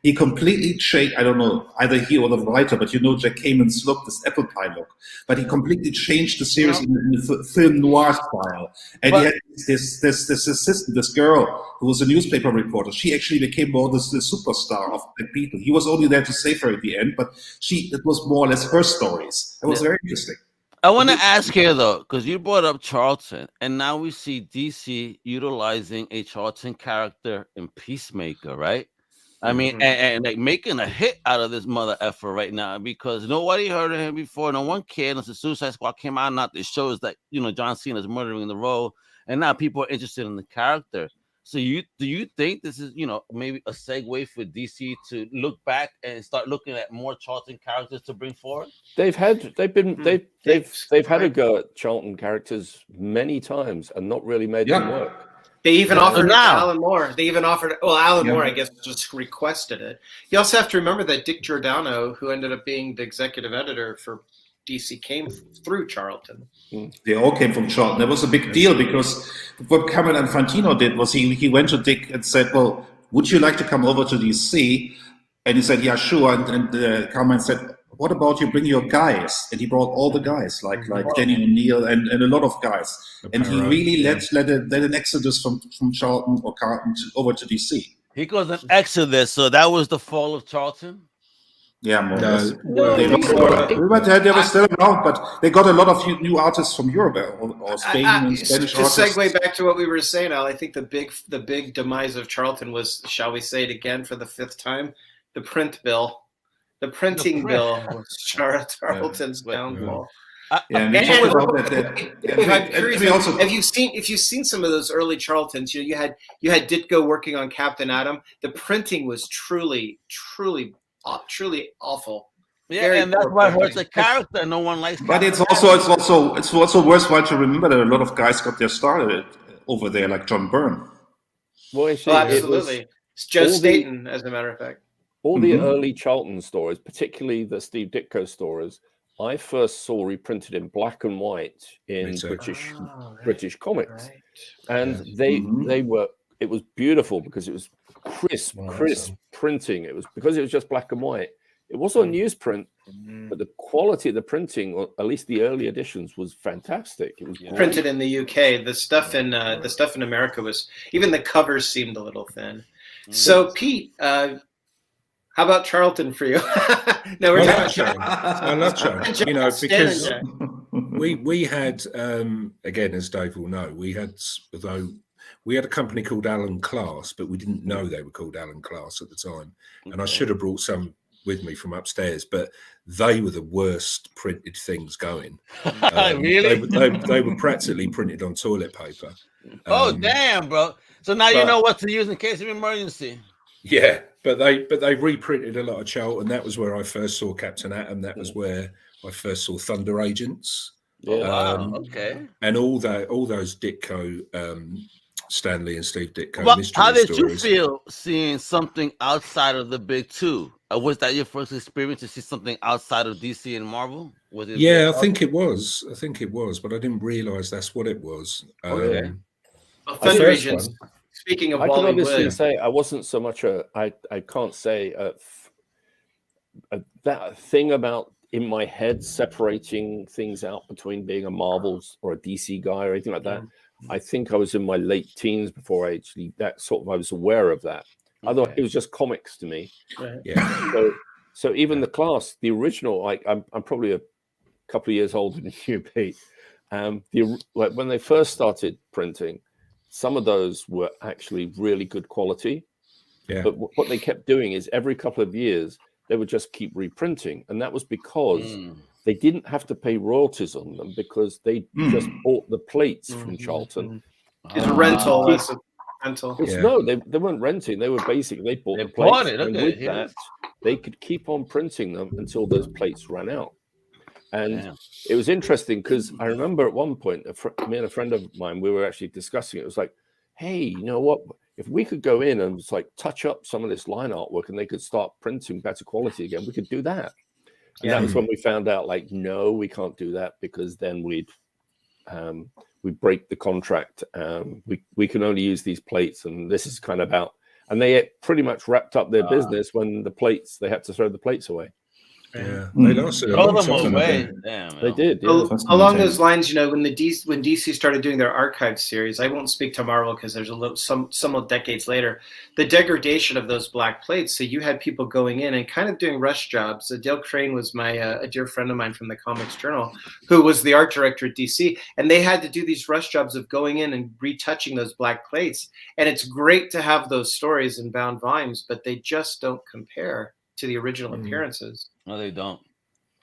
he completely changed. I don't know, either he or the writer, but Jack Kamen's look, this apple pie look. But he completely changed the series in the film noir style. And he had this assistant, this girl who was a newspaper reporter. She actually became more the superstar of Black Beetle. He was only there to save her at the end, but it was more or less her stories. It was very interesting. I want to ask here, though, because you brought up Charlton, and now we see DC utilizing a Charlton character in Peacemaker, right? I mean, and like making a hit out of this mother effer right now, because nobody heard of him before. No one cared. Until Suicide Squad came out, not the shows that John Cena's murdering the role, and now people are interested in the character. So do you think this is maybe a segue for DC to look back and start looking at more Charlton characters to bring forward? They've had a go at Charlton characters many times and not really made them work. They even offered Alan Moore. Alan Moore, I guess, just requested it. You also have to remember that Dick Giordano, who ended up being the executive editor for DC, came through Charlton. They all came from Charlton. That was a big deal, because what Cameron Infantino did was he went to Dick and said, well, would you like to come over to DC? And he said, yeah, sure. And Cameron said, what about you bring your guys? And he brought all the guys, like Danny O'Neill and a lot of guys. And he really led an exodus from Charlton or Carlton over to DC. He goes an exodus, so that was the fall of Charlton? Yeah, more or less. They were still around, but they got a lot of new artists from Europe or Spain and Spanish artists. To segue back to what we were saying, Al, I think the big demise of Charlton was, shall we say it again for the 5th time, the print bill. The printing bill was Charlton's downfall. I'm curious, if you've seen some of those early Charltons, you had Ditko working on Captain Atom. The printing was truly awful. Yeah, and that's why it hurts the character. No one likes. But it's also worthwhile to remember that a lot of guys got their start over there, like John Byrne. Well, actually, absolutely. It's Joe Staten, as a matter of fact. All the early Charlton stories, particularly the Steve Ditko stories, I first saw reprinted in black and white in British comics, and they were. It was beautiful because it was crisp printing. It was because it was just black and white. It was on newsprint, but the quality of the printing, or at least the early editions, was fantastic. It was printed in the UK. The stuff in America was, even the covers seemed a little thin. So Pete, how about Charlton for you? No, we're I love Charlton. You know, because we had again, as Dave will know, we had a company called Alan Class, but we didn't know they were called Alan Class at the time. And I should have brought some with me from upstairs, but they were the worst printed things going. Really? They were practically printed on toilet paper. Oh, damn, bro. So now you know what to use in case of emergency. Yeah, but they reprinted a lot of Charlton. That was where I first saw Captain Atom. That was where I first saw Thunder Agents. Oh, wow. Okay. And all those Ditko, Stanley and Steve Ditko mystery how did stories. you feel seeing something outside of the big two? Was that your first experience to see something outside of DC and Marvel? Was it? Yeah, I think it was, but I didn't realize that's what it was. Okay. Thunder Agents. Speaking of I Wally can honestly Wood, say I wasn't so much I can't say that thing about in my head separating things out between being a Marvels or a DC guy or anything like that. I think I was in my late teens before I actually I was aware of that. Otherwise, it was just comics to me. right. Yeah, So even the Class, the original, I'm probably a couple of years older than you, Pete. When they first started printing, some of those were actually really good quality. Yeah. But what they kept doing is every couple of years they would just keep reprinting, and that was because they didn't have to pay royalties on them because they just bought the plates from Charlton. It's a rental. It's a rental. No, they weren't renting. They were basically they bought the plates. Bought it. And Okay, with that, they could keep on printing them until those plates ran out. And it was interesting because I remember at one point, me and a friend of mine, we were actually discussing it. It was like, hey, you know what? If we could go in and just like touch up some of this line artwork and they could start printing better quality again, we could do that. And that was when we found out, like, no, we can't do that because then we'd break the contract. We can only use these plates, and this is kind of out. And they pretty much wrapped up their business when they had to throw the plates away. Yeah, they lasted a long time. Damn, they did. Yeah. Along those lines, you know, when DC started doing their archive series, I won't speak to Marvel because there's some decades later, the degradation of those black plates. So you had people going in and kind of doing rush jobs. Dale Crane was a dear friend of mine from the Comics Journal, who was the art director at DC, and they had to do these rush jobs of going in and retouching those black plates. And it's great to have those stories in bound volumes, but they just don't compare to the original appearances. No, they don't.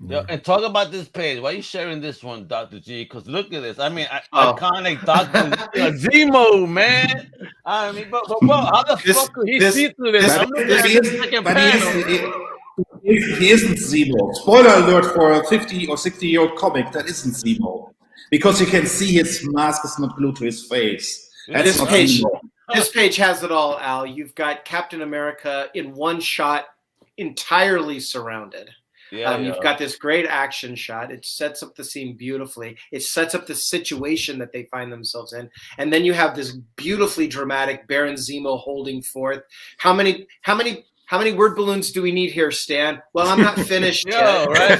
Yeah, and talk about this page. Why are you sharing this one, Dr. G? Because look at this. I mean, iconic Dr. Zemo, man. I mean, but how the fuck could he see through this? He isn't Zemo. Spoiler alert for a 50 or 60-year-old comic, that isn't Zemo. Because you can see his mask is not glued to his face. That's This page has it all, Al. You've got Captain America in one shot, entirely surrounded. You've got this great action shot. It sets up the scene beautifully. It sets up the situation that they find themselves in. And then you have this beautifully dramatic Baron Zemo holding forth. How many word balloons do we need here, Stan? Well, I'm not finished yet. Right?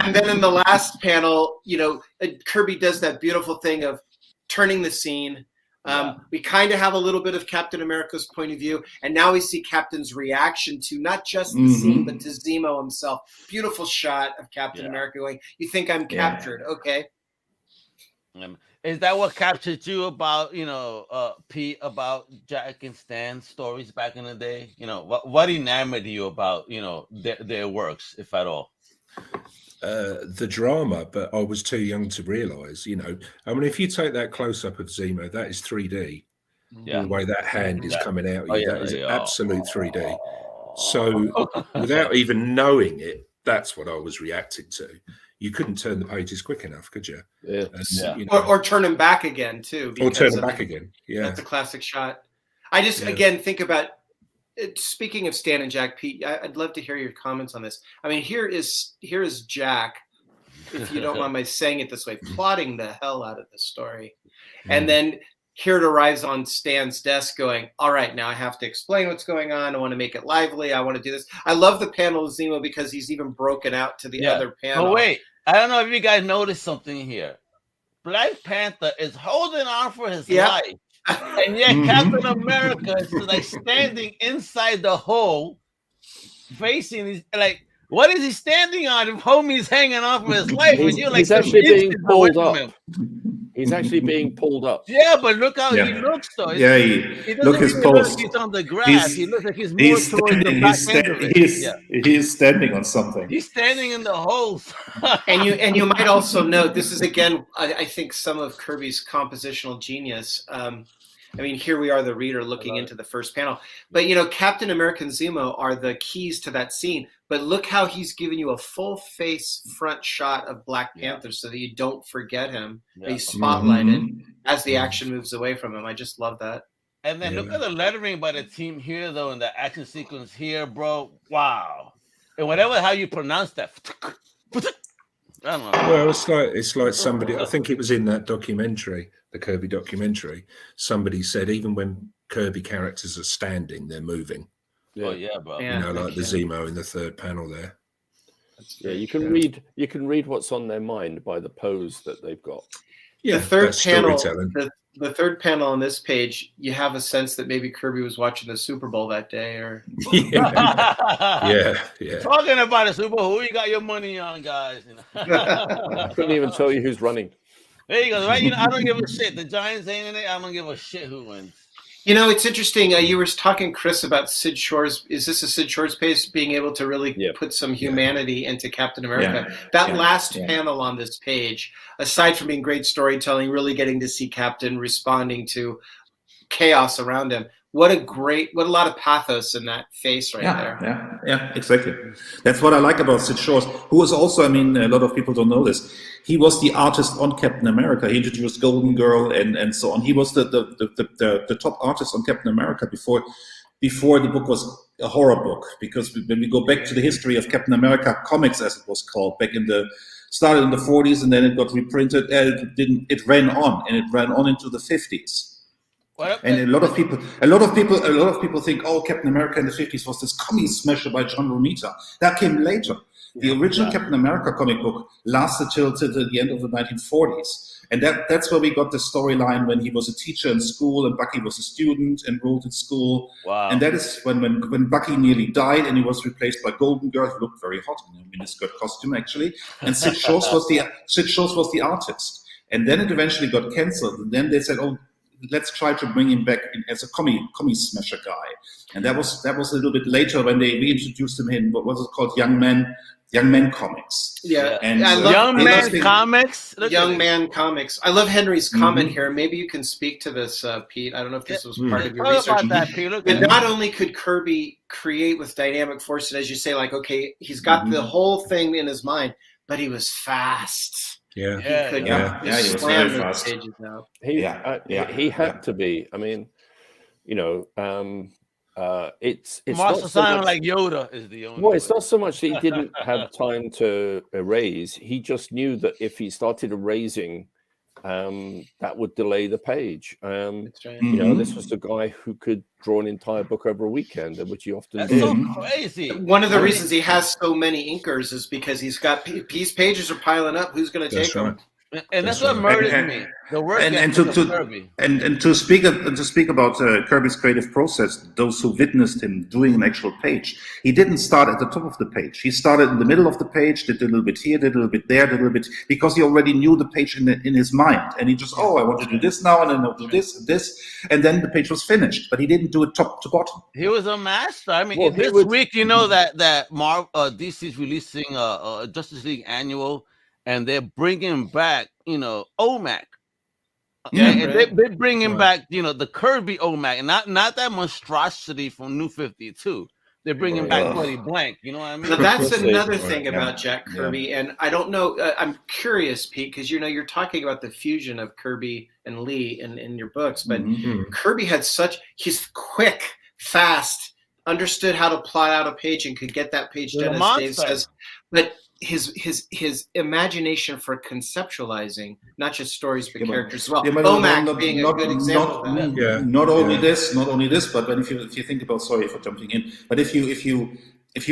And then in the last panel, you know, Kirby does that beautiful thing of turning the scene. We kind of have a little bit of Captain America's point of view, and now we see Captain's reaction to not just the scene, but to Zemo himself. Beautiful shot of Captain America going, "You think I'm captured? Okay." Is that what captured you about, you know, Pete, about Jack and Stan's stories back in the day? You know, what enamored you about, you know, their works, if at all? The drama, but I was too young to realize, you know. I mean, if you take that close up of Zemo, that is 3D. The way that hand is coming out, that is absolute 3D. So without even knowing it, that's what I was reacting to. you couldn't turn the pages quick enough, could you? Yeah. And, you know, or turn them back again too. or turn them of back again. Yeah, that's a classic shot. I just again think about. Speaking of Stan and Jack, Pete, I'd love to hear your comments on this. I mean, here is Jack, if you don't mind my saying it this way, plotting the hell out of this story. And then here it arrives on Stan's desk going, all right, now I have to explain what's going on. I want to make it lively. I want to do this. I love the panel of Zemo because he's even broken out to the other panel. Oh, wait. I don't know if you guys noticed something here. Black Panther is holding on for his life. And yet Captain America is like standing inside the hole, facing these, like, what is he standing on if homie's hanging on for his life? And you're like, he's actually being pulled up. He's actually being pulled up. Yeah, but look how he looks though. Yeah, he look his pose. Like he's on the grass. He looks like he's more towards the back end of it. He's standing on something. He's standing in the holes. and you might also note, this is again, I think, some of Kirby's compositional genius. I mean, here we are, the reader, looking into the first panel. But, you know, Captain America and Zemo are the keys to that scene. But look how he's giving you a full face front shot of Black Panther so that you don't forget him. He's spotlighted as the action moves away from him. I just love that. And then look at the lettering by the team here, though, in the action sequence here, bro. Wow. And whatever how you pronounce that. I don't know. Well, it's like somebody, I think it was in that documentary, the Kirby documentary, somebody said even when Kirby characters are standing, they're moving. Oh yeah, bro. You know, like the Zemo in the third panel there. Yeah, you can read what's on their mind by the pose that they've got. Yeah, the third panel, the third panel on this page, you have a sense that maybe Kirby was watching the Super Bowl that day, or yeah. Talking about the Super Bowl, who you got your money on, guys? You know? I couldn't even tell you who's running. There you go, right? You know, I don't give a shit. The Giants ain't in it. I don't give a shit who wins. You know, it's interesting. You were talking, Chris, about Sid Shore's. Is this a Sid Shore's pace? Being able to really put some humanity into Captain America. That last panel on this page, aside from being great storytelling, really getting to see Captain responding to chaos around him. What a lot of pathos in that face there. Yeah, exactly. That's what I like about Sid Shore, who was also, I mean, a lot of people don't know this. He was the artist on Captain America. He introduced Golden Girl and so on. He was the top artist on Captain America before the book was a horror book. Because when we go back to the history of Captain America comics, as it was called, started in the 40s, and then it got reprinted. It ran on into the 50s. And a lot of people think, oh, Captain America in the 50s was this comic smasher by John Romita. That came later. The original Captain America comic book lasted till the end of the 1940s. And that's where we got the storyline when he was a teacher in school and Bucky was a student enrolled in school. Wow. And that is when Bucky nearly died and he was replaced by Golden Girl, who looked very hot in a miniskirt costume, actually. And Sid Shore was the artist. And then it eventually got cancelled. And then they said, oh, let's try to bring him back in as a comic smasher guy. And that was a little bit later when they reintroduced him in what was it called, Young Man Comics. Yeah, and I love Young Man Comics. Young Man Comics. I love Henry's comment here. Maybe you can speak to this, Pete. I don't know if this was part of your research. About that, Pete. But not only could Kirby create with dynamic force, and as you say, like, okay, he's got the whole thing in his mind, but he was fast. Yeah, he was very fast. He had to be. I mean, you know, it's Master not Simon like Yoda is the only. Well, it's not so much that he didn't have time to erase. He just knew that if he started erasing, that would delay the page. That's right. You know, this was the guy who could draw an entire book over a weekend, which he often That's did. so crazy. One of the reasons he has so many inkers is because he's got these pages are piling up. Who's going to take them? And that's what murders me. The work and to speak about Kirby's creative process, those who witnessed him doing an actual page, he didn't start at the top of the page. He started in the middle of the page, did a little bit here, did a little bit there, did a little bit, because he already knew the page in his mind, and he just, I want to do this now, and then I'll do this and this, and then the page was finished. But he didn't do it top to bottom. He was a master. I mean, this week, you know that DC's releasing a Justice League annual. And they're bringing back, you know, OMAC. And they're bringing back, you know, the Kirby OMAC, and not that monstrosity from New 52, they're bringing back Buddy Blank. You know what I mean? Now, that's We'll see. another thing about Jack Kirby, and I don't know. I'm curious, Pete, because you're talking about the fusion of Kirby and Lee in your books, but Kirby had he's quick, fast, understood how to plot out a page, and could get that page done, as Dave says. But his imagination for conceptualizing not just stories but characters as well. Omac being a good example of that. Not only this, but when if you think about, sorry for jumping in, but if you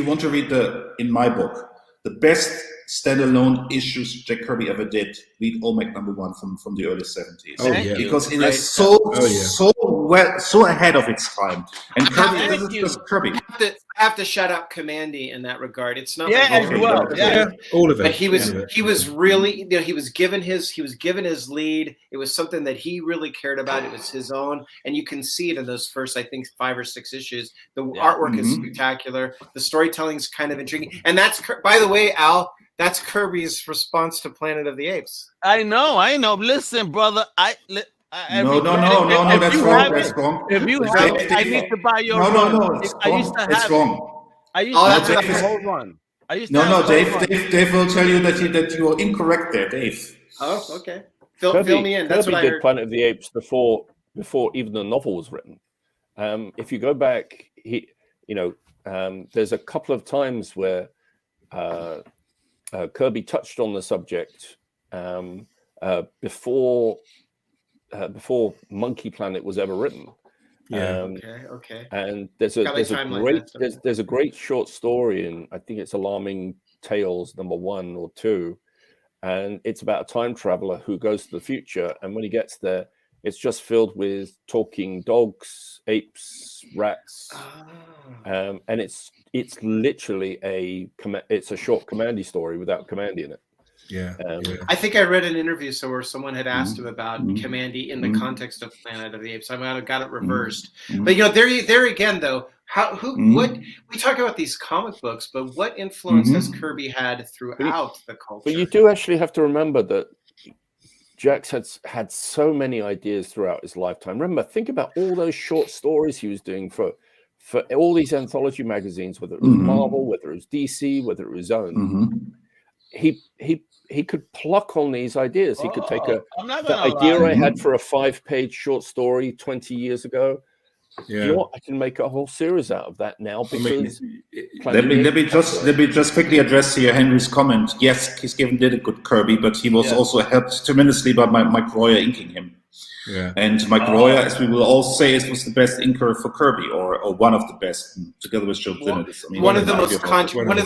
want to read in my book, the best standalone issues Jack Kirby ever did, read Omac #1 from the early 70s. Because it is so ahead of its time. And Kirby, this is just Kirby. I have to shout out Commandy in that regard. It's not all of it. But he was really, he was given his lead. It was something that he really cared about. It was his own, and you can see it in those first, I think, 5 or 6 issues. The artwork is spectacular. The storytelling's kind of intriguing, and that's, by the way, Al, that's Kirby's response to Planet of the Apes. I know. Listen, brother, no, that's wrong. If you have it, I need to buy your run. It's I used to have wrong. I used to have the whole run. Dave will tell you that you are incorrect there, Dave. Oh, okay. Fill me in. That's Kirby what I heard. did Planet of the Apes before even the novel was written. If you go back, there's a couple of times where Kirby touched on the subject before Monkey Planet was ever written. Okay. And there's a great short story, and I think it's Alarming Tales #1 or 2, and it's about a time traveler who goes to the future, and when he gets there, it's just filled with talking dogs, apes, rats, and it's literally a short Commandy story without Commandy in it. I think I read an interview somewhere someone had asked him about Commandy in the context of Planet of the Apes. I might have got it reversed, but there again, though, what we talk about these comic books, but what influence has Kirby had throughout the culture? But you do actually have to remember that Jack's had so many ideas throughout his lifetime. Remember, think about all those short stories he was doing for all these anthology magazines, whether it was Marvel, whether it was DC, whether it was his own. He could pluck on these ideas. He could take the idea I had for a 5-page short story 20 years ago. You know what? I can make a whole series out of that now because let me just quickly address here Henry's comment. Yes, Keith Giffen did a good Kirby, but he was also helped tremendously by Mike Royer inking him. And Mike Royer, as we will all say, was the best inker for Kirby, or one of the best, together with Joe Blinnis. One of the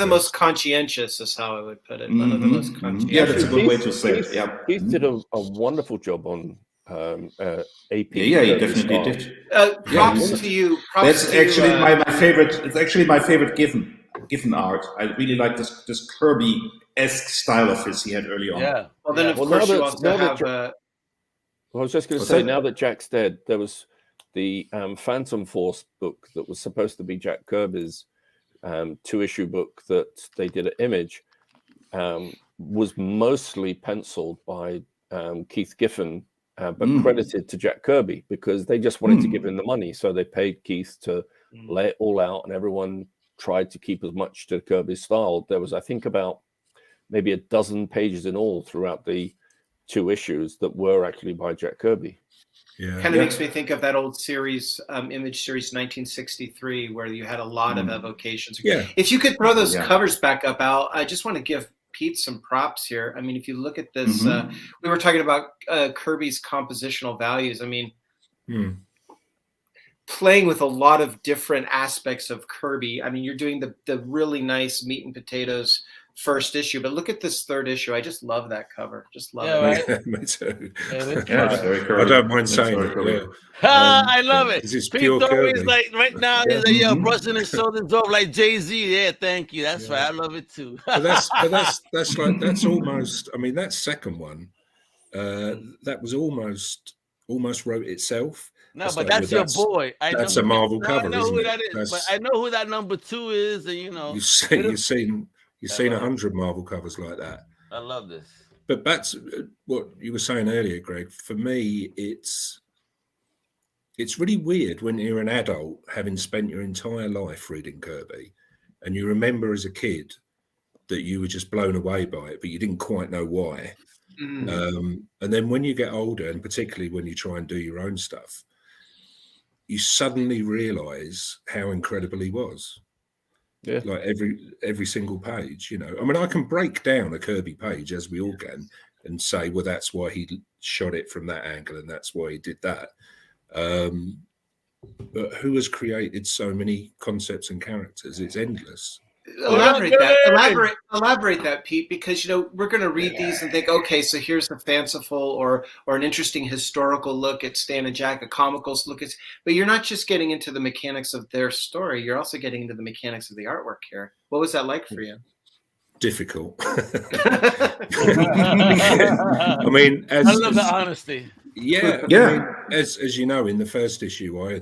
most conscientious is how I would put it. One of the most conscientious. Yeah, that's a good way to say it. Yeah, Keith did a wonderful job on AP. Yeah, he definitely did. Props to you. That's actually my favorite. It's actually my favorite Giffen art. I really like this Kirby-esque style of his he had early on. Yeah. Well, then of course you also have. I was just going to say, now that Jack's dead, there was the Phantom Force book that was supposed to be Jack Kirby's 2-issue book that they did at Image, was mostly penciled by Keith Giffen, but credited to Jack Kirby because they just wanted to give him the money. So they paid Keith to lay it all out, and everyone tried to keep as much to Kirby's style. There was, I think, about maybe a dozen pages in all throughout the 2 issues that were actually by Jack Kirby. Kind of makes me think of that old series, Image series 1963, where you had a lot of evocations. If you could throw those covers back up, Al, I just want to give Pete some props here. I mean, if you look at this, we were talking about Kirby's compositional values. I mean, playing with a lot of different aspects of Kirby. I mean, you're doing the really nice meat and potatoes first issue, but look at this 3rd issue. I just love that cover. Just love it. Right? Me too. I don't mind saying it. I love it. Pete Doree is like right now. He's like, brushing his shoulders off like Jay-Z. Yeah, thank you. That's right. I love it too. But that's almost. I mean, that second one, that was almost wrote itself. No, but that's your boy. That's a Marvel cover. I know who that is, but I know who that #2 is, and you've seen 100 Marvel covers like that. I love this. But that's what you were saying earlier, Greg. For me, it's it's really weird when you're an adult, having spent your entire life reading Kirby, and you remember as a kid that you were just blown away by it, but you didn't quite know why. And then when you get older, and particularly when you try and do your own stuff, you suddenly realize how incredible he was. Yeah. Like every single page, you know. I mean, I can break down a Kirby page, as we all can, and say, well, that's why he shot it from that angle and that's why he did that. But who has created so many concepts and characters? It's endless. Elaborate that, Pete, because, you know, we're going to read these and think, okay, so here's a fanciful or an interesting historical look at Stan and Jack, a comical look at, but you're not just getting into the mechanics of their story, you're also getting into the mechanics of the artwork here. What was that like for you? Difficult. I mean, I love the honesty. Yeah. I mean, as you know, in the first issue, I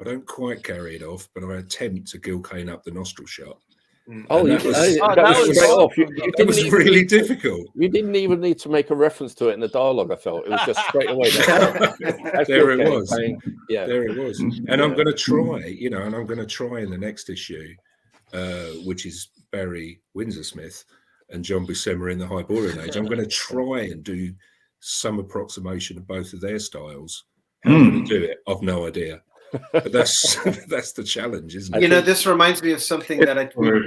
don't quite carry it off, but I attempt to Gil Kane up the nostril shot. Oh, that was really difficult. You didn't even need to make a reference to it in the dialogue. I felt it was just straight away. There it was. Yeah, there it was. And I'm going to try, you know, and I'm going to try in the next issue, which is Barry Windsor-Smith and John Buscema in the Hyborian Age. I'm going to try and do some approximation of both of their styles. How I'm going to do it, I've no idea. But that's the challenge, isn't it? You know, this reminds me of something that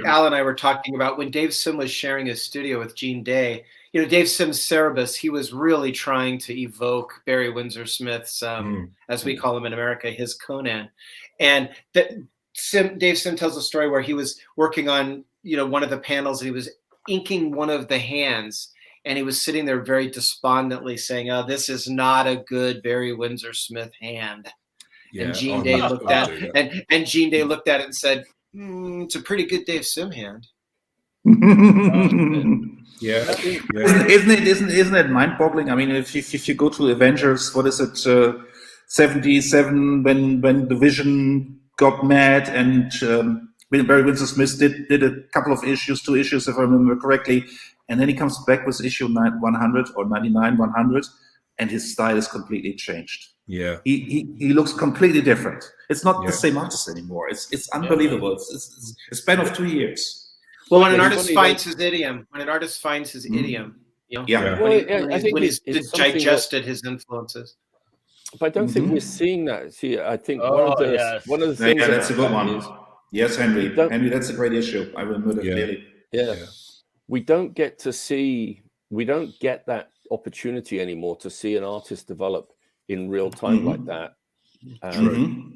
Al and I were talking about when Dave Sim was sharing his studio with Gene Day. You know, Dave Sim's Cerebus, he was really trying to evoke Barry Windsor-Smith's, as we call him in America, his Conan. And Dave Sim tells a story where he was working on, you know, one of the panels, and he was inking one of the hands, and he was sitting there very despondently saying, "Oh, this is not a good Barry Windsor-Smith hand." Yeah, and Gene Day looked at it, and Gene Day looked at it and said, "It's a pretty good Dave Sim hand." Yeah. Isn't it mind-boggling? I mean, if you go to Avengers, what is it, 77, when the Vision got mad, and Barry Windsor-Smith did a couple of issues, 2 issues, if I remember correctly, and then he comes back with issue 100 or 99, 100, and his style is completely changed. Yeah, he looks completely different. It's not the same artist anymore. It's unbelievable. It's a span of 2 years. Well, when an artist finds his idiom, you know, I think when he's digested his influences. But I don't think we're seeing that. See, I think one of the things. Yeah, that's a good one. Yes, Henry, that's a great issue. I remember it clearly. Yeah, we don't get that opportunity anymore to see an artist develop in real time like that.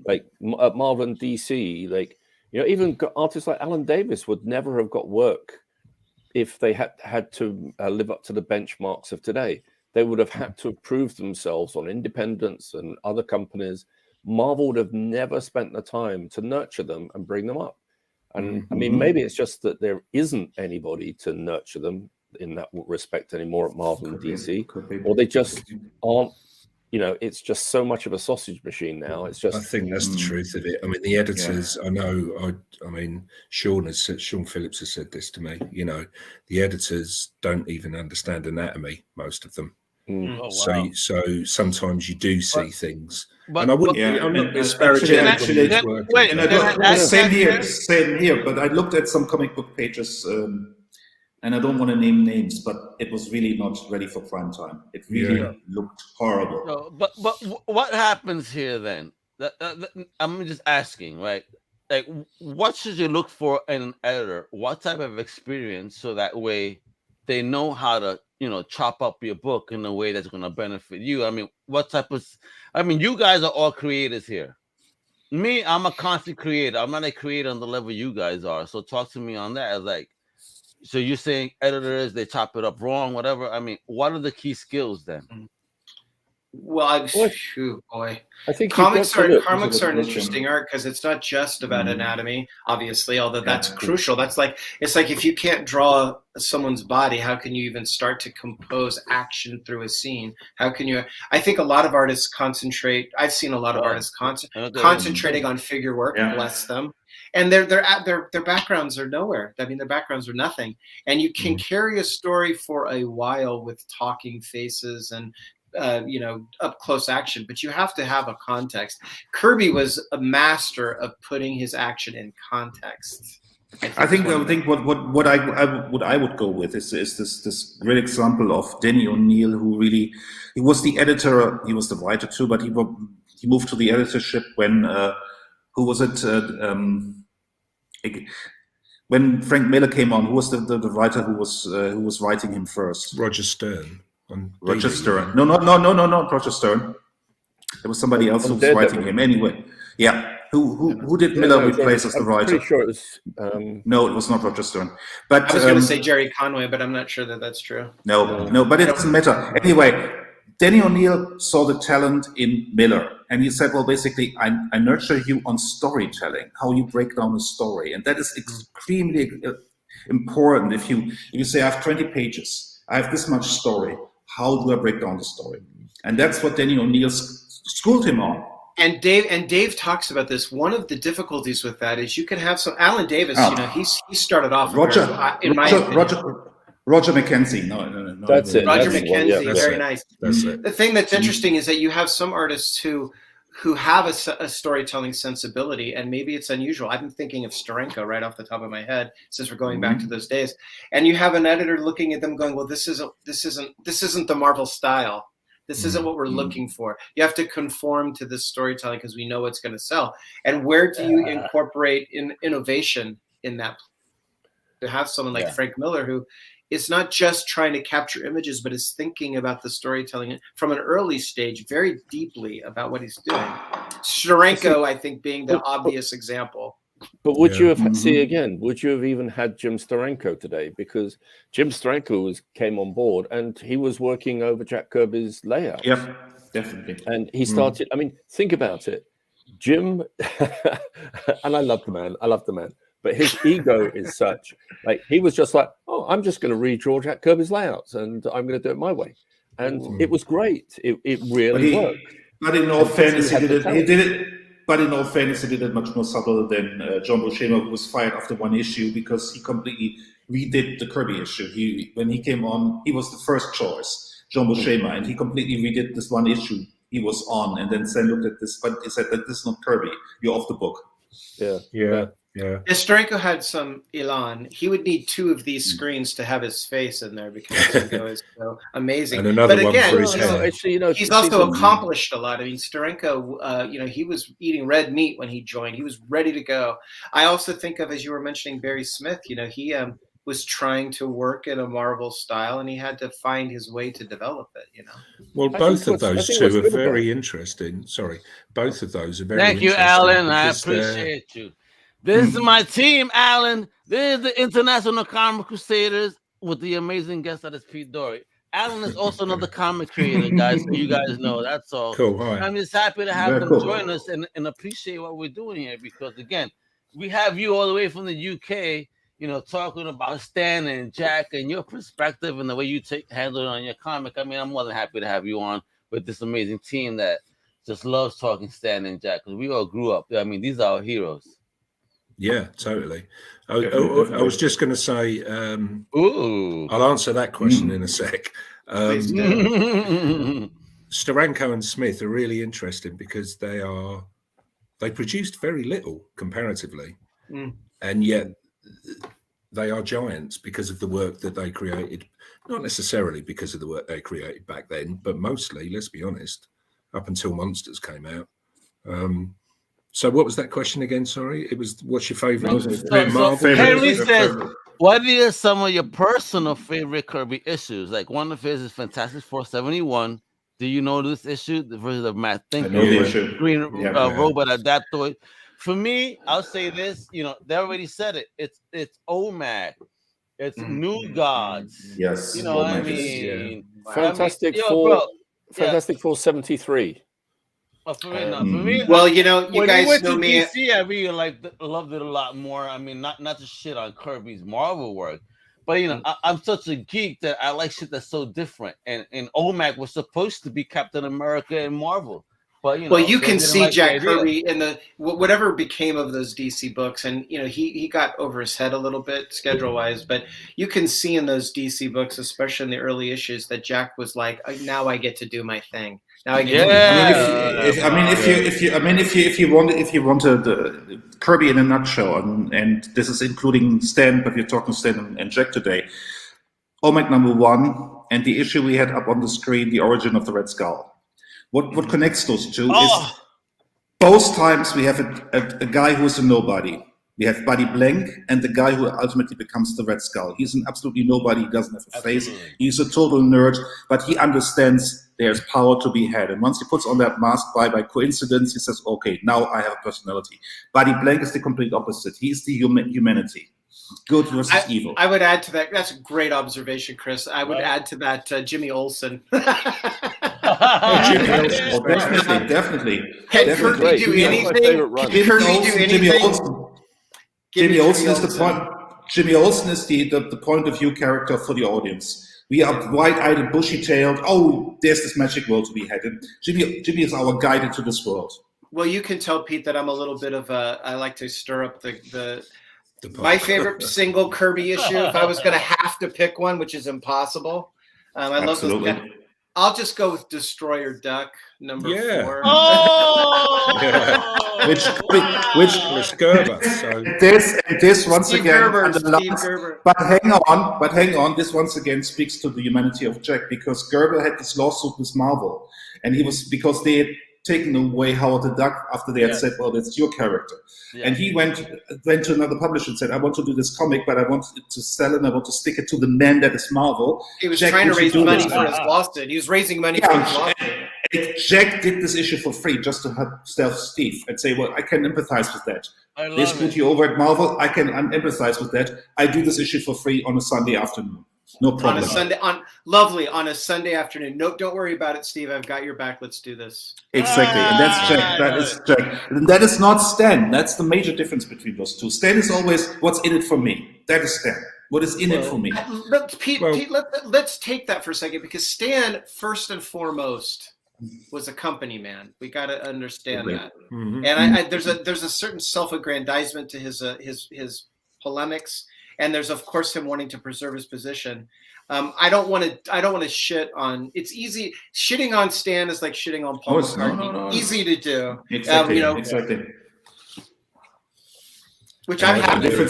Like at Marvel and DC, like, you know, even artists like Alan Davis would never have got work if they had to live up to the benchmarks of today. They would have had to prove themselves on independents and other companies. Marvel would have never spent the time to nurture them and bring them up. And I mean, maybe it's just that there isn't anybody to nurture them in that respect anymore at Marvel and DC, or they just aren't. You know, it's just so much of a sausage machine now. It's just. I think that's the truth of it. I mean, the editors. I know. I mean, Sean Phillips has said this to me. You know, the editors don't even understand anatomy. Most of them. Oh, wow. So sometimes you do see things. But, and I wouldn't. I'm not disparaging. Same here. But I looked at some comic book pages. And I don't want to name names, but it was really not ready for prime time. It really looked horrible. No, but what happens here then? I'm just asking, right? Like, what should you look for in an editor? What type of experience, so that way they know how to, you know, chop up your book in a way that's going to benefit you? I mean, you guys are all creators here. Me, I'm a constant creator. I'm not a creator on the level you guys are. So talk to me on that. As like, so you're saying editors, they chop it up wrong, whatever. I mean, what are the key skills then? Well, I think comics are an interesting art because it's not just about anatomy, obviously, although that's crucial. It's like if you can't draw someone's body, how can you even start to compose action through a scene? How can you? I think a lot of artists concentrate. I've seen a lot of artists concentrating on figure work. Bless them. And their backgrounds are nowhere. I mean, their backgrounds are nothing. And you can carry a story for a while with talking faces and up close action, but you have to have a context. Kirby was a master of putting his action in context. I think what I would go with is this great example of Denny O'Neil, who really, he was the editor, he was the writer too, but he moved to the editorship when who was it? When Frank Miller came on, who was the writer who was writing him first? Roger Stern. Roger Stern. No, not Roger Stern. There was somebody else who was writing him anyway. Yeah. Who did Miller replace as the writer? I'm pretty sure it was. No, it was not Roger Stern. But I was going to say Jerry Conway, but I'm not sure that that's true. No, but it doesn't matter. Anyway, Denny O'Neil saw the talent in Miller, and he said, well, basically, I nurture you on storytelling, how you break down a story. And that is extremely important. If you say, I have 20 pages, I have this much story, how do I break down the story? And that's what Denny O'Neil schooled him on. And Dave talks about this. One of the difficulties with that is you can have some Alan Davis. He started off Roger McKenzie. No. That's it. Roger That's McKenzie. Very nice. That's it. The thing that's interesting is that you have some artists who have a storytelling sensibility, and maybe it's unusual. I've been thinking of Steranko right off the top of my head since we're going back to those days. And you have an editor looking at them going, well, this isn't the Marvel style. This isn't what we're looking for. You have to conform to this storytelling because we know it's going to sell. And where do you incorporate innovation in that? To have someone like Frank Miller, who is not just trying to capture images, but is thinking about the storytelling from an early stage very deeply about what he's doing. Steranko, I think, being the obvious example. But would you have would you have even had Jim Steranko today? Because Jim Steranko came on board and he was working over Jack Kirby's layout. Yeah, definitely. And he started, I mean, think about it. Jim, and I love the man, but his ego is such, like, he was just like, oh, I'm just going to redraw Jack Kirby's layouts and I'm going to do it my way. And it was great. It really worked. But in all fairness, he did it. But in all fairness, he did it much more subtle than John Buscema, who was fired after one issue because he completely redid the Kirby issue. When he came on, he was the first choice, John Buscema, and he completely redid this one issue he was on, and then looked at this, but he said that this is not Kirby. You're off the book. Yeah. If Steranko had some elan, he would need 2 of these screens to have his face in there because Steranko is so amazing. And another but one again, for his hair. Actually, he's also accomplished a lot. I mean, Steranko, he was eating red meat when he joined. He was ready to go. I also think of, as you were mentioning, Barry Smith. He was trying to work in a Marvel style, and he had to find his way to develop it. Well, both of those two are very interesting. Sorry, both of those are very. Thank you, Alan. I appreciate you. This is my team, Alan. This is the International Comic Crusaders with the amazing guest that is Pete Doree. Alan is also another comic creator, guys. So you guys know that's all. Cool. Hi. I'm just happy to have them join us and appreciate what we're doing here because, again, we have you all the way from the UK, talking about Stan and Jack and your perspective and the way you handle it on your comic. I mean, I'm more than happy to have you on with this amazing team that just loves talking Stan and Jack because we all grew up. I mean, these are our heroes. Yeah, totally. I was just going to say, I'll answer that question in a sec. Steranko and Smith are really interesting because they produced very little comparatively, and yet they are giants because of the work that they created. Not necessarily because of the work they created back then, but mostly, let's be honest, up until Monsters came out. So what was that question again? Sorry, it was what's your favorite? Henry says, what are some of your personal favorite Kirby issues? Like one of his is Fantastic Four 71. Do you know this issue? The version of Matt Thinker, Green Robot Adaptoid. For me, I'll say this. They already said it. It's OMAG. It's New Gods. Yes. You know what I mean? Fantastic Four. Fantastic Four 73. For me, well, you guys know me. DC, I really loved it a lot more. I mean, not to shit on Kirby's Marvel work, but I'm such a geek that I like shit that's so different. And OMAG was supposed to be Captain America and Marvel, But you know, well, you can didn't see like the Jack idea. Kirby in the whatever became of those DC books, and you know he got over his head a little bit schedule wise, but you can see in those DC books, especially in the early issues, that Jack was like, now I get to do my thing. Now I get to if you wanted Kirby in a nutshell, and this is including Stan, but we're talking Stan and Jack today. OMAC #1 and the issue we had up on the screen, The Origin of the Red Skull. What connects those two is both times we have a guy who is a nobody. We have Buddy Blank and the guy who ultimately becomes the Red Skull. He's an absolutely nobody. He doesn't have a face. He's a total nerd, but he understands there's power to be had. And once he puts on that mask by coincidence, he says, okay, now I have a personality. Buddy Blank is the complete opposite. He's the humanity. Good versus evil. I would add to that. That's a great observation, Chris. I would add to that Jimmy Olsen. Definitely. Can Kirby do anything? Jimmy Olsen is the point. Jimmy Olsen is the point of view character for the audience. We are wide-eyed and bushy-tailed. Oh, there's this magic world to be had. And Jimmy is our guide into this world. Well, you can tell, Pete, that I'm a little bit of I like to stir up my favorite single Kirby issue. If I was going to have to pick one, which is impossible, I love those guys. I'll just go with Destroyer Duck #4. Which Gerber. So. This once Steve again. Gerber. But hang on. This once again speaks to the humanity of Jack, because Gerber had this lawsuit with Marvel, and because they had taken away Howard the Duck after they had said, well, that's your character. Yeah. And he went to another publisher and said, I want to do this comic, but I want it to sell it. I want to stick it to the man that is Marvel. He was trying to raise money for his lawsuit. He was raising money for his lawsuit. Jack did this issue for free just to help Steve and say, well, I can empathize with that. They screwed you over at Marvel. I can empathize with that. I do this issue for free on a Sunday afternoon. No problem. On a Sunday afternoon. No, don't worry about it, Steve. I've got your back. Let's do this. Exactly, and that's Jack. That is Jack. And that is not Stan. That's the major difference between those two. Stan is always, what's in it for me? That is Stan. What is in it for me? Pete, let's take that for a second, because Stan, first and foremost, was a company man. We got to understand that. Mm-hmm. And there's a certain self-aggrandizement to his polemics. And there's, of course, him wanting to preserve his position. I don't want to shit on. It's easy. Shitting on Stan is like shitting on Paul McCartney. No. Easy to do. Exactly. Exactly. Which I'm happy to do.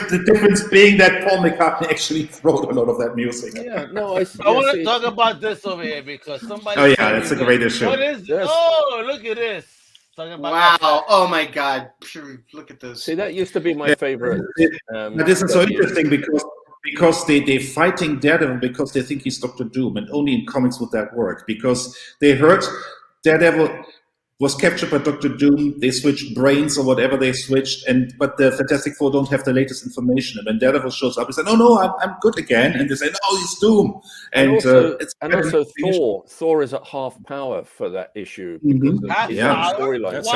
The difference being that Paul McCartney actually wrote a lot of that music. Yeah. No, I want to talk about this over here, because somebody. Oh yeah, that's a great issue. What is this? Oh, look at this. Wow! Oh my God! Look at this. See, that used to be my favorite. This is so interesting because they're fighting Daredevil because they think he's Dr. Doom, and only in comics would that work, because they heard Daredevil was captured by Dr. Doom. They switched brains or whatever they switched, but the Fantastic Four don't have the latest information. And when Daredevil shows up, he said, "No, I'm good again." And they say, "No, he's Doom." And also Thor is at half power for that issue. Storyline.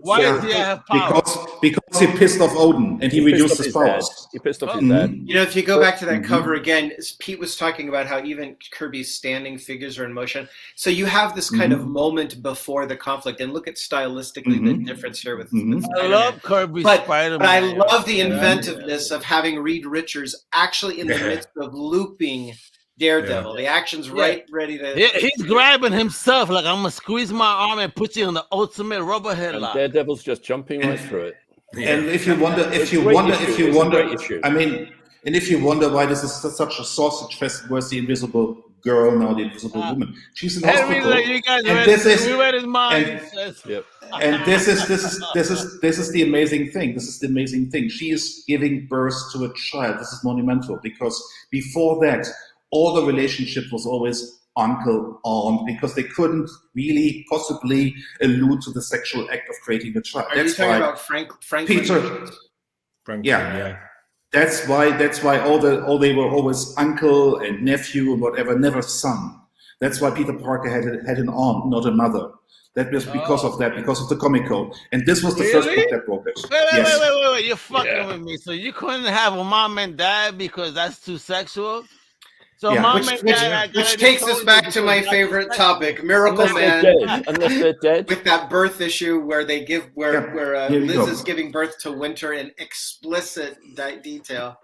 Why does he have power? Because he pissed off Odin and he reduced his powers. He pissed off his dad. You know, if you go back to that cover again, Pete was talking about how even Kirby's standing figures are in motion. So you have this kind of moment before the conflict. And look at stylistically the difference here with I love Kirby Spider-Man. But I love the inventiveness of having Reed Richards actually in the midst of looping Daredevil. The action's ready to. He's grabbing himself like, I'm gonna squeeze my arm and put you in the ultimate rubber headlock. Daredevil's just jumping right through it. And if you wonder, I mean, and if you wonder why this is such a sausage fest, where's the Invisible Girl now, the Invisible Woman? She's in hospital. And this is the amazing thing. This is the amazing thing. She is giving birth to a child. This is monumental, because before that, all the relationship was always uncle-aunt, because they couldn't really possibly allude to the sexual act of creating a child. Are you talking about Franklin? Peter. Yeah. That's why all they were always uncle and nephew and whatever, never son. That's why Peter Parker had an aunt, not a mother. That was because of that, because of the comic code. And this was the first book that broke it. Wait, you're fucking with me. So you couldn't have a mom and dad because that's too sexual? So Yeah, Mom Which, and which, Dad, which takes us back to my favorite topic, Miracle Unless Man. they're dead. Unless they're dead. With that birth issue where they give where Here you Liz go. is giving birth to Winter in explicit detail.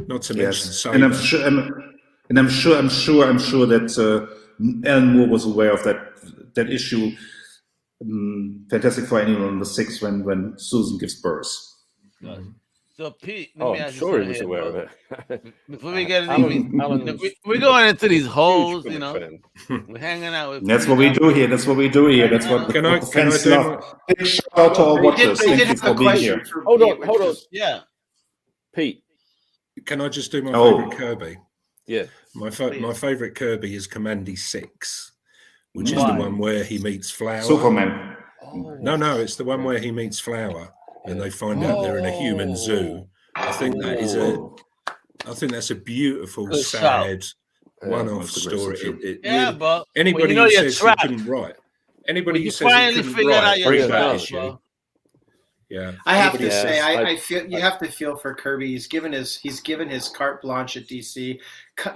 Not to mention Yes, Saber. and I'm sure that Alan Moore was aware of that issue. Fantastic Four Annual number 6 when Susan gives birth. So Pete, let me I'm ask sure you he was something aware here, of it. before we get Alan- into we're going into these holes, Huge you know. comic fan. We're hanging out with. That's what we do here. That's what we do here. That's what Can I the fans do love. Big shout out to our watchers. I Thank did you have for a being question here. for Hold Pete, on, which hold on. was- Yeah. Pete. Can I just do my Oh. favorite Kirby? Yeah. My favorite Kirby is Commandy 6, which is Why? the one where he meets Flower. Superman. No, it's the one where he meets Flower and they find out they're in a human zoo. I think that is that's a beautiful, Good sad, shout. one-off That's a great story. issue. Yeah, really, but anybody when you know who you're says trapped, he couldn't write, anybody when who you says he finally couldn't figured out write, you're bring that trapped, issue. bro. Yeah, I have to Anybody say, says- I feel you have to feel for Kirby. He's given his carte blanche at DC.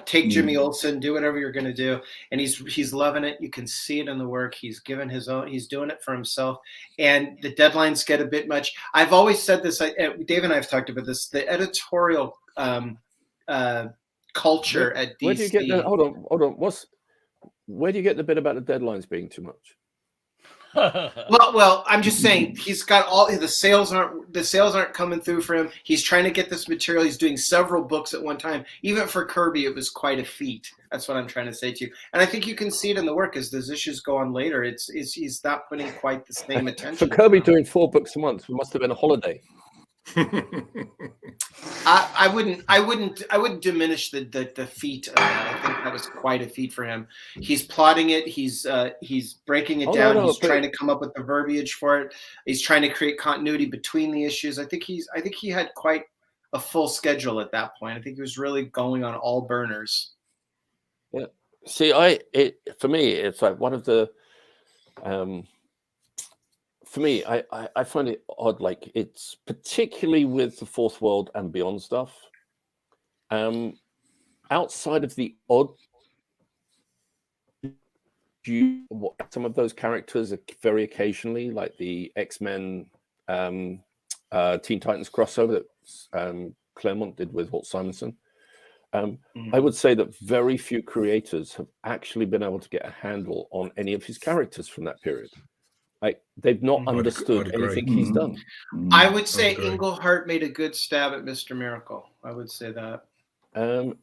Take Jimmy Olsen, do whatever you're going to do, and he's loving it. You can see it in the work. He's given his own. He's doing it for himself, and the deadlines get a bit much. I've always said this. Dave and I have talked about this. The editorial culture at DC. Where do you get the? Hold on. Where do you get the bit about the deadlines being too much? Well, I'm just saying he's got all the sales aren't coming through for him. He's trying to get this material. He's doing several books at one time. Even for Kirby, it was quite a feat. That's what I'm trying to say to you. And I think you can see it in the work as those issues go on later. He's not putting quite the same attention. For Kirby doing 4 books a month, it must have been a holiday. I wouldn't diminish the feat of that. I think that was quite a feat for him. He's plotting it. He's breaking it down. He's trying to come up with the verbiage for it. He's trying to create continuity between the issues. I think he had quite a full schedule at that point. I think he was really going on all burners. Yeah. See, for me, it's like one of the. For me, I find it odd. Like it's particularly with the Fourth World and Beyond stuff. Outside of the odd, some of those characters are very occasionally, like the X-Men, Teen Titans crossover that Claremont did with Walt Simonson. I would say that very few creators have actually been able to get a handle on any of his characters from that period. Like they've not understood anything he's done. I would say Englehart made a good stab at Mr. Miracle. I would say that. I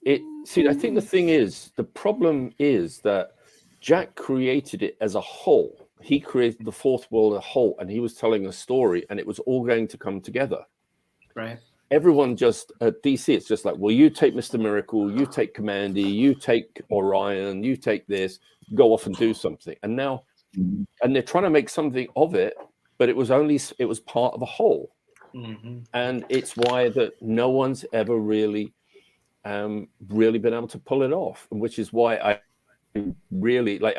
think the thing is, the problem is that Jack created it as a whole. He created the Fourth World as a whole, and he was telling a story, and it was all going to come together. Right. Everyone just at DC, it's just like, well, you take Mr. Miracle, you take Commandy, you take Orion, you take this, go off and do something. And now, and they're trying to make something of it, but it was part of a whole. And it's why that no one's ever really been able to pull it off, which is why I really like.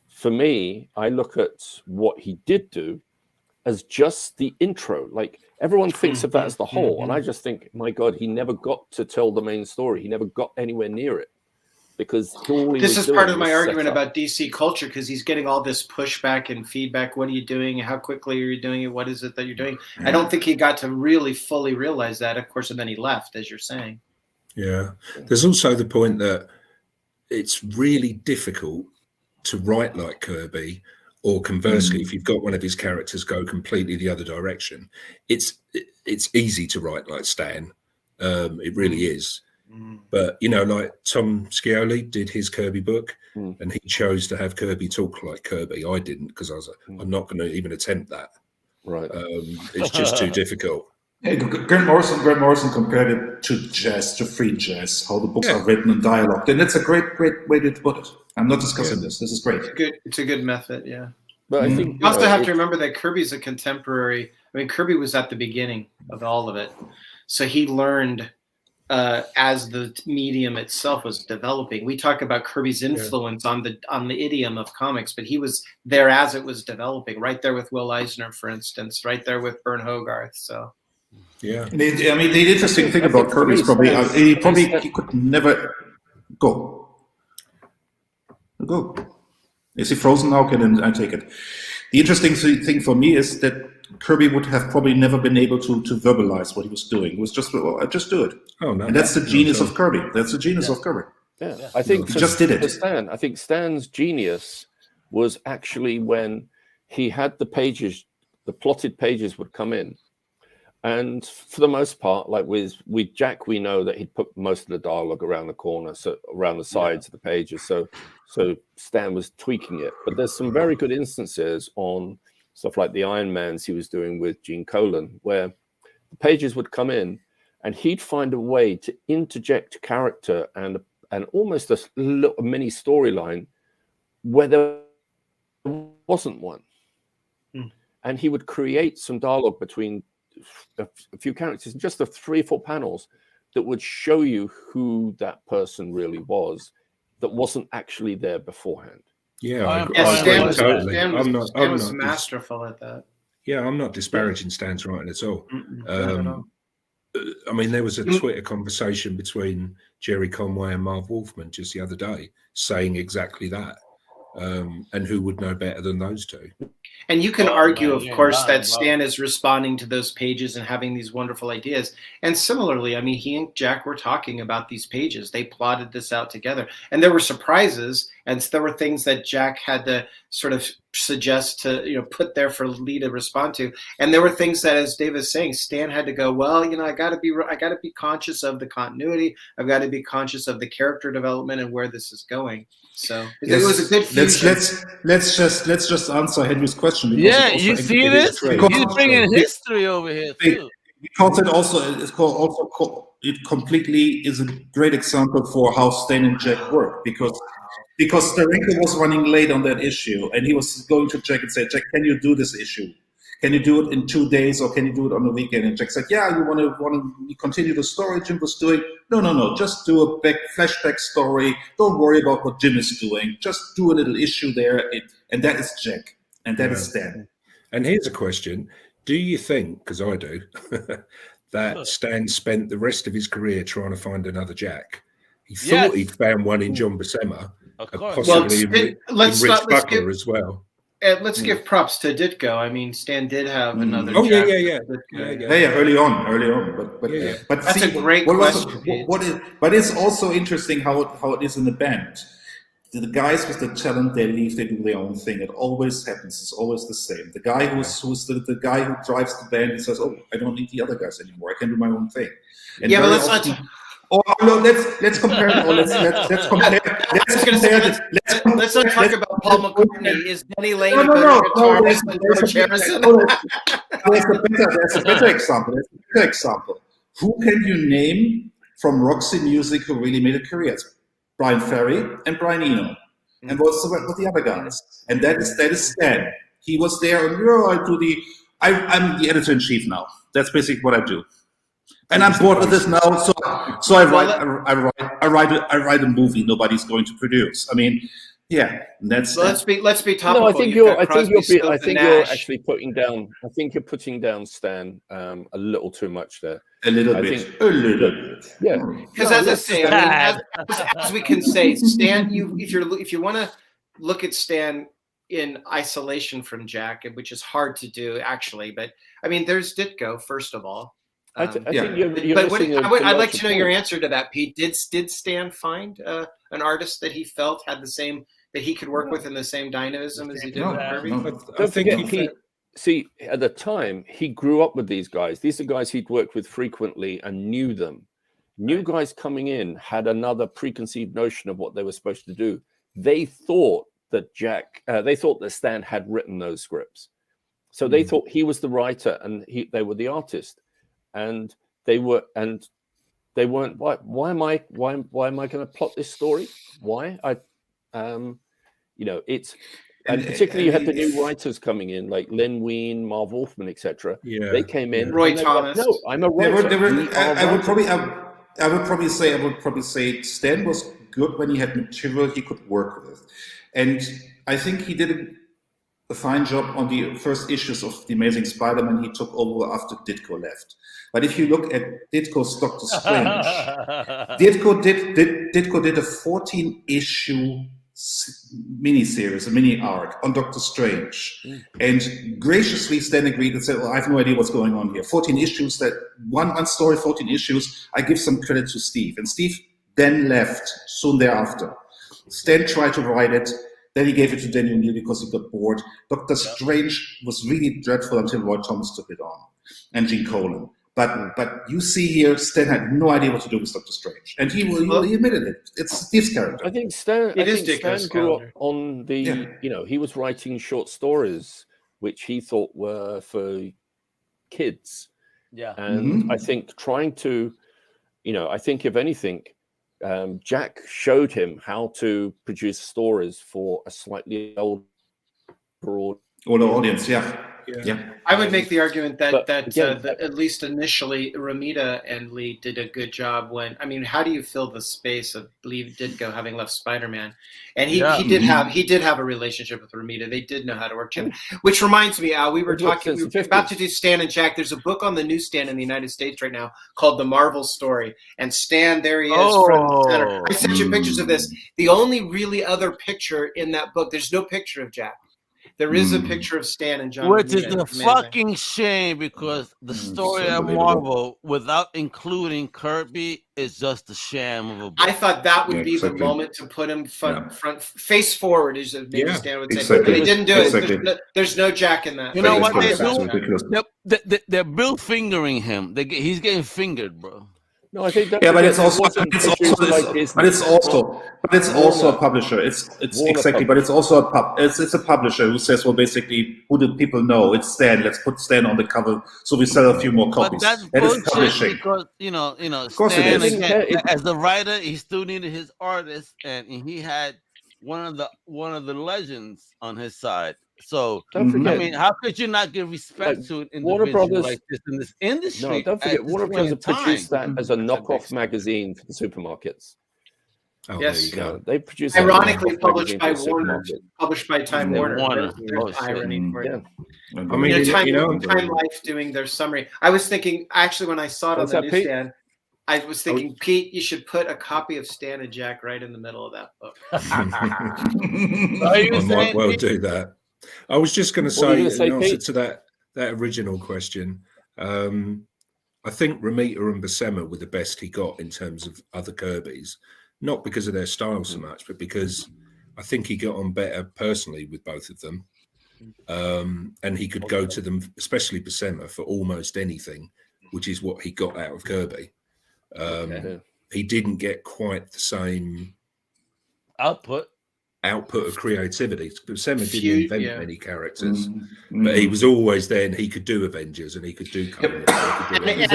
For me, I look at what he did do as just the intro. Like everyone thinks of that as the whole, and I just think, my God, he never got to tell the main story. He never got anywhere near it. Because this is part of my argument about DC culture, because he's getting all this pushback and feedback. What are you doing? How quickly are you doing it? What is it that you're doing? I don't think he got to really fully realize that, of course, and then he left, as you're saying. Yeah. There's also the point that it's really difficult to write like Kirby, or conversely, if you've got one of his characters go completely the other direction, it's easy to write like Stan. It really is. But like Tom Scioli did his Kirby book, and he chose to have Kirby talk like Kirby. I didn't, because I was like, I'm not going to even attempt that. Right. It's just too difficult. Yeah, Grant Morrison compared it to jazz, to free jazz, how the books are written in dialogue. And it's a great way to put it. I'm not discussing this. This is great. It's a good method, yeah. But I think you also have to remember that Kirby's a contemporary. I mean, Kirby was at the beginning of all of it, so he learned as the medium itself was developing. We talk about Kirby's influence on the idiom of comics, but he was there as it was developing, right there with Will Eisner, for instance, right there with Bern Hogarth. So Yeah. And I mean, the interesting thing about Kirby is probably he could never go. Go. Is he frozen now? Okay, then I take it. The interesting thing for me is that Kirby would have probably never been able to verbalize what he was doing. It was just, well, I just do it. Oh no! And that's the genius of Kirby. That's the genius of Kirby. Yeah, I think he just did it. I think Stan's genius was actually when he had the pages, the plotted pages would come in, and for the most part, like with Jack, we know that he'd put most of the dialogue around the corner, so around the sides of the pages. So Stan was tweaking it. But there's some very good instances on stuff like the Iron Mans he was doing with Gene Colan, where the pages would come in, and he'd find a way to interject character and almost a little mini storyline where there wasn't one. And he would create some dialogue between a few characters, just the 3 or 4 panels that would show you who that person really was that wasn't actually there beforehand. Yeah, Stan totally. was masterful at that. Yeah, I'm not disparaging Stan's writing at all. Not at all. I mean, there was a Twitter conversation between Jerry Conway and Marv Wolfman just the other day saying exactly that. And who would know better than those two? And you can argue, of course, that Stan is responding to those pages and having these wonderful ideas. And similarly, I mean, he and Jack were talking about these pages. They plotted this out together. And there were surprises, and there were things that Jack had to sort of suggest to, put there for Lee to respond to. And there were things that, as Dave is saying, Stan had to go, well, I got to be conscious of the continuity. I've got to be conscious of the character development and where this is going. So it was a good fusion. Let's just answer Henry's question. Yeah, you see this? He's bringing history over here too. Because it completely is a great example for how Stan and Jack work. Because Steranko was running late on that issue, and he was going to Jack and say, Jack, can you do this issue? Can you do it in 2 days, or can you do it on the weekend? And Jack said, yeah, you want to continue the story Jim was doing? No, just do a flashback story. Don't worry about what Jim is doing. Just do a little issue there. And that is Jack. And that is Stan. And here's a question. Do you think, because I do, that Stan spent the rest of his career trying to find another Jack? He thought he'd found one in John Buscema, possibly in Rich Buckler as well. Let's give props to Ditko. I mean, Stan did have another. Oh Jack. Yeah. Early on. But that's see, a great question. But it's also interesting how it is in the band. The guys with the talent, they leave, they do their own thing. It always happens. It's always the same. The guy who's the guy who drives the band, he says, "Oh, I don't need the other guys anymore. I can do my own thing." And but let's not. Oh no! Let's compare. Let's compare. Let's not talk about Paul McCartney. Is Denny Lane a better guitarist than George Harrison? There's a better example. Who can you name from Roxy Music who really made a career? It's Brian Ferry and Brian Eno. And what's the other guys? And that is Stan. He was there, and I'm the editor-in-chief now. That's basically what I do. And I'm bored with this now, so I write a movie nobody's going to produce. I mean, yeah, that's. So let's be topical. No, I think you're actually putting down. I think you're putting down Stan a little too much there. A little bit. Yeah. Because as I say, I mean, as we can say, Stan. If you want to look at Stan in isolation from Jack, which is hard to do actually, but I mean, there's Ditko first of all. I think you're I'd like to know your answer to that, Pete. Did Stan find an artist that he felt had the same, that he could work with in the same dynamism as he did with Kirby? Don't forget, Pete. See, at the time, he grew up with these guys. These are guys he'd worked with frequently and knew them. New guys coming in had another preconceived notion of what they were supposed to do. They thought that Stan had written those scripts, so they thought he was the writer and they were the artist. And they weren't. Why am I going to plot this story? Why? It's and particularly you had the new writers coming in, like Len Wein, Marv Wolfman, etc. Yeah, they came in. Roy Thomas. No, I'm a writer. I would probably say Stan was good when he had material he could work with, and I think he did a fine job on the first issues of The Amazing Spider-Man he took over after Ditko left. But if you look at Ditko's Doctor Strange, Ditko did a 14-issue miniseries, a mini arc on Doctor Strange, and graciously Stan agreed and said, well, I have no idea what's going on here. 14 issues, that one story, 14 issues, I give some credit to Steve. And Steve then left soon thereafter. Stan tried to write it, then he gave it to Daniel Neal because he got bored. Doctor Strange was really dreadful until Roy Thomas took it on, and Gene Colan. But you see here, Stan had no idea what to do with Doctor Strange, and he admitted it. It's Steve's character. I think Stan grew up on the, he was writing short stories, which he thought were for kids. Yeah. And I think trying to, I think if anything, Jack showed him how to produce stories for a slightly older audience. Yeah. I would make the argument that at least initially Romita and Lee did a good job how do you fill the space of Lee Ditko having left Spider-Man? And he did have a relationship with Romita. They did know how to work together. Which reminds me, Al, we were about to do Stan and Jack. There's a book on the newsstand in the United States right now called The Marvel Story. And Stan, there he is, front and center. I sent you pictures of this. The only really other picture in that book, there's no picture of Jack. There is a picture of Stan and John. Which is a fucking shame, because the story of Marvel, without including Kirby, is just a sham of a book. I thought that would be the moment to put him front face forward, as maybe Stan would say. But they didn't do it. There's no Jack in that. You know what they do? They're Bill fingering him. He's getting fingered, bro. No, I think but it's also a publisher. It's exactly, but it's also it's a publisher who says, well, basically, who do people know? It's Stan. Let's put Stan on the cover, so we sell a few more copies. But that's bullshit, because Stan, again, as a writer, he still needed his artists, and he had one of the legends on his side. So don't forget, how could you not give respect to an individual like this in this industry? No, don't forget, Warner Brothers produced that as a knockoff magazine for the supermarkets. Oh, yes, they produced. Ironically, published by Warner, published by Time Warner. Irony. Time Life doing their summary. I was thinking, actually, when I saw it on the newsstand, I was thinking, Pete, you should put a copy of Stan and Jack right in the middle of that book. I might well do that. I was just going to say, in answer to that original question, I think Romita and Buscema were the best he got in terms of other Kirbys, not because of their style so much, but because I think he got on better personally with both of them, and he could go to them, especially Buscema, for almost anything, which is what he got out of Kirby. He didn't get quite the same output of creativity. Buscema didn't invent many characters, but he was always there, and he could do Avengers, and he could do Conan, and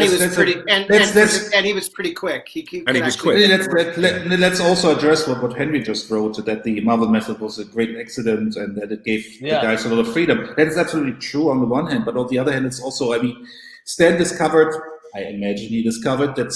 he was pretty quick. He was quick. Let's also address what Henry just wrote, that the Marvel method was a great accident and that it gave the guys a lot of freedom. That is absolutely true on the one hand, but on the other hand, it's also, Stan discovered, I imagine he discovered that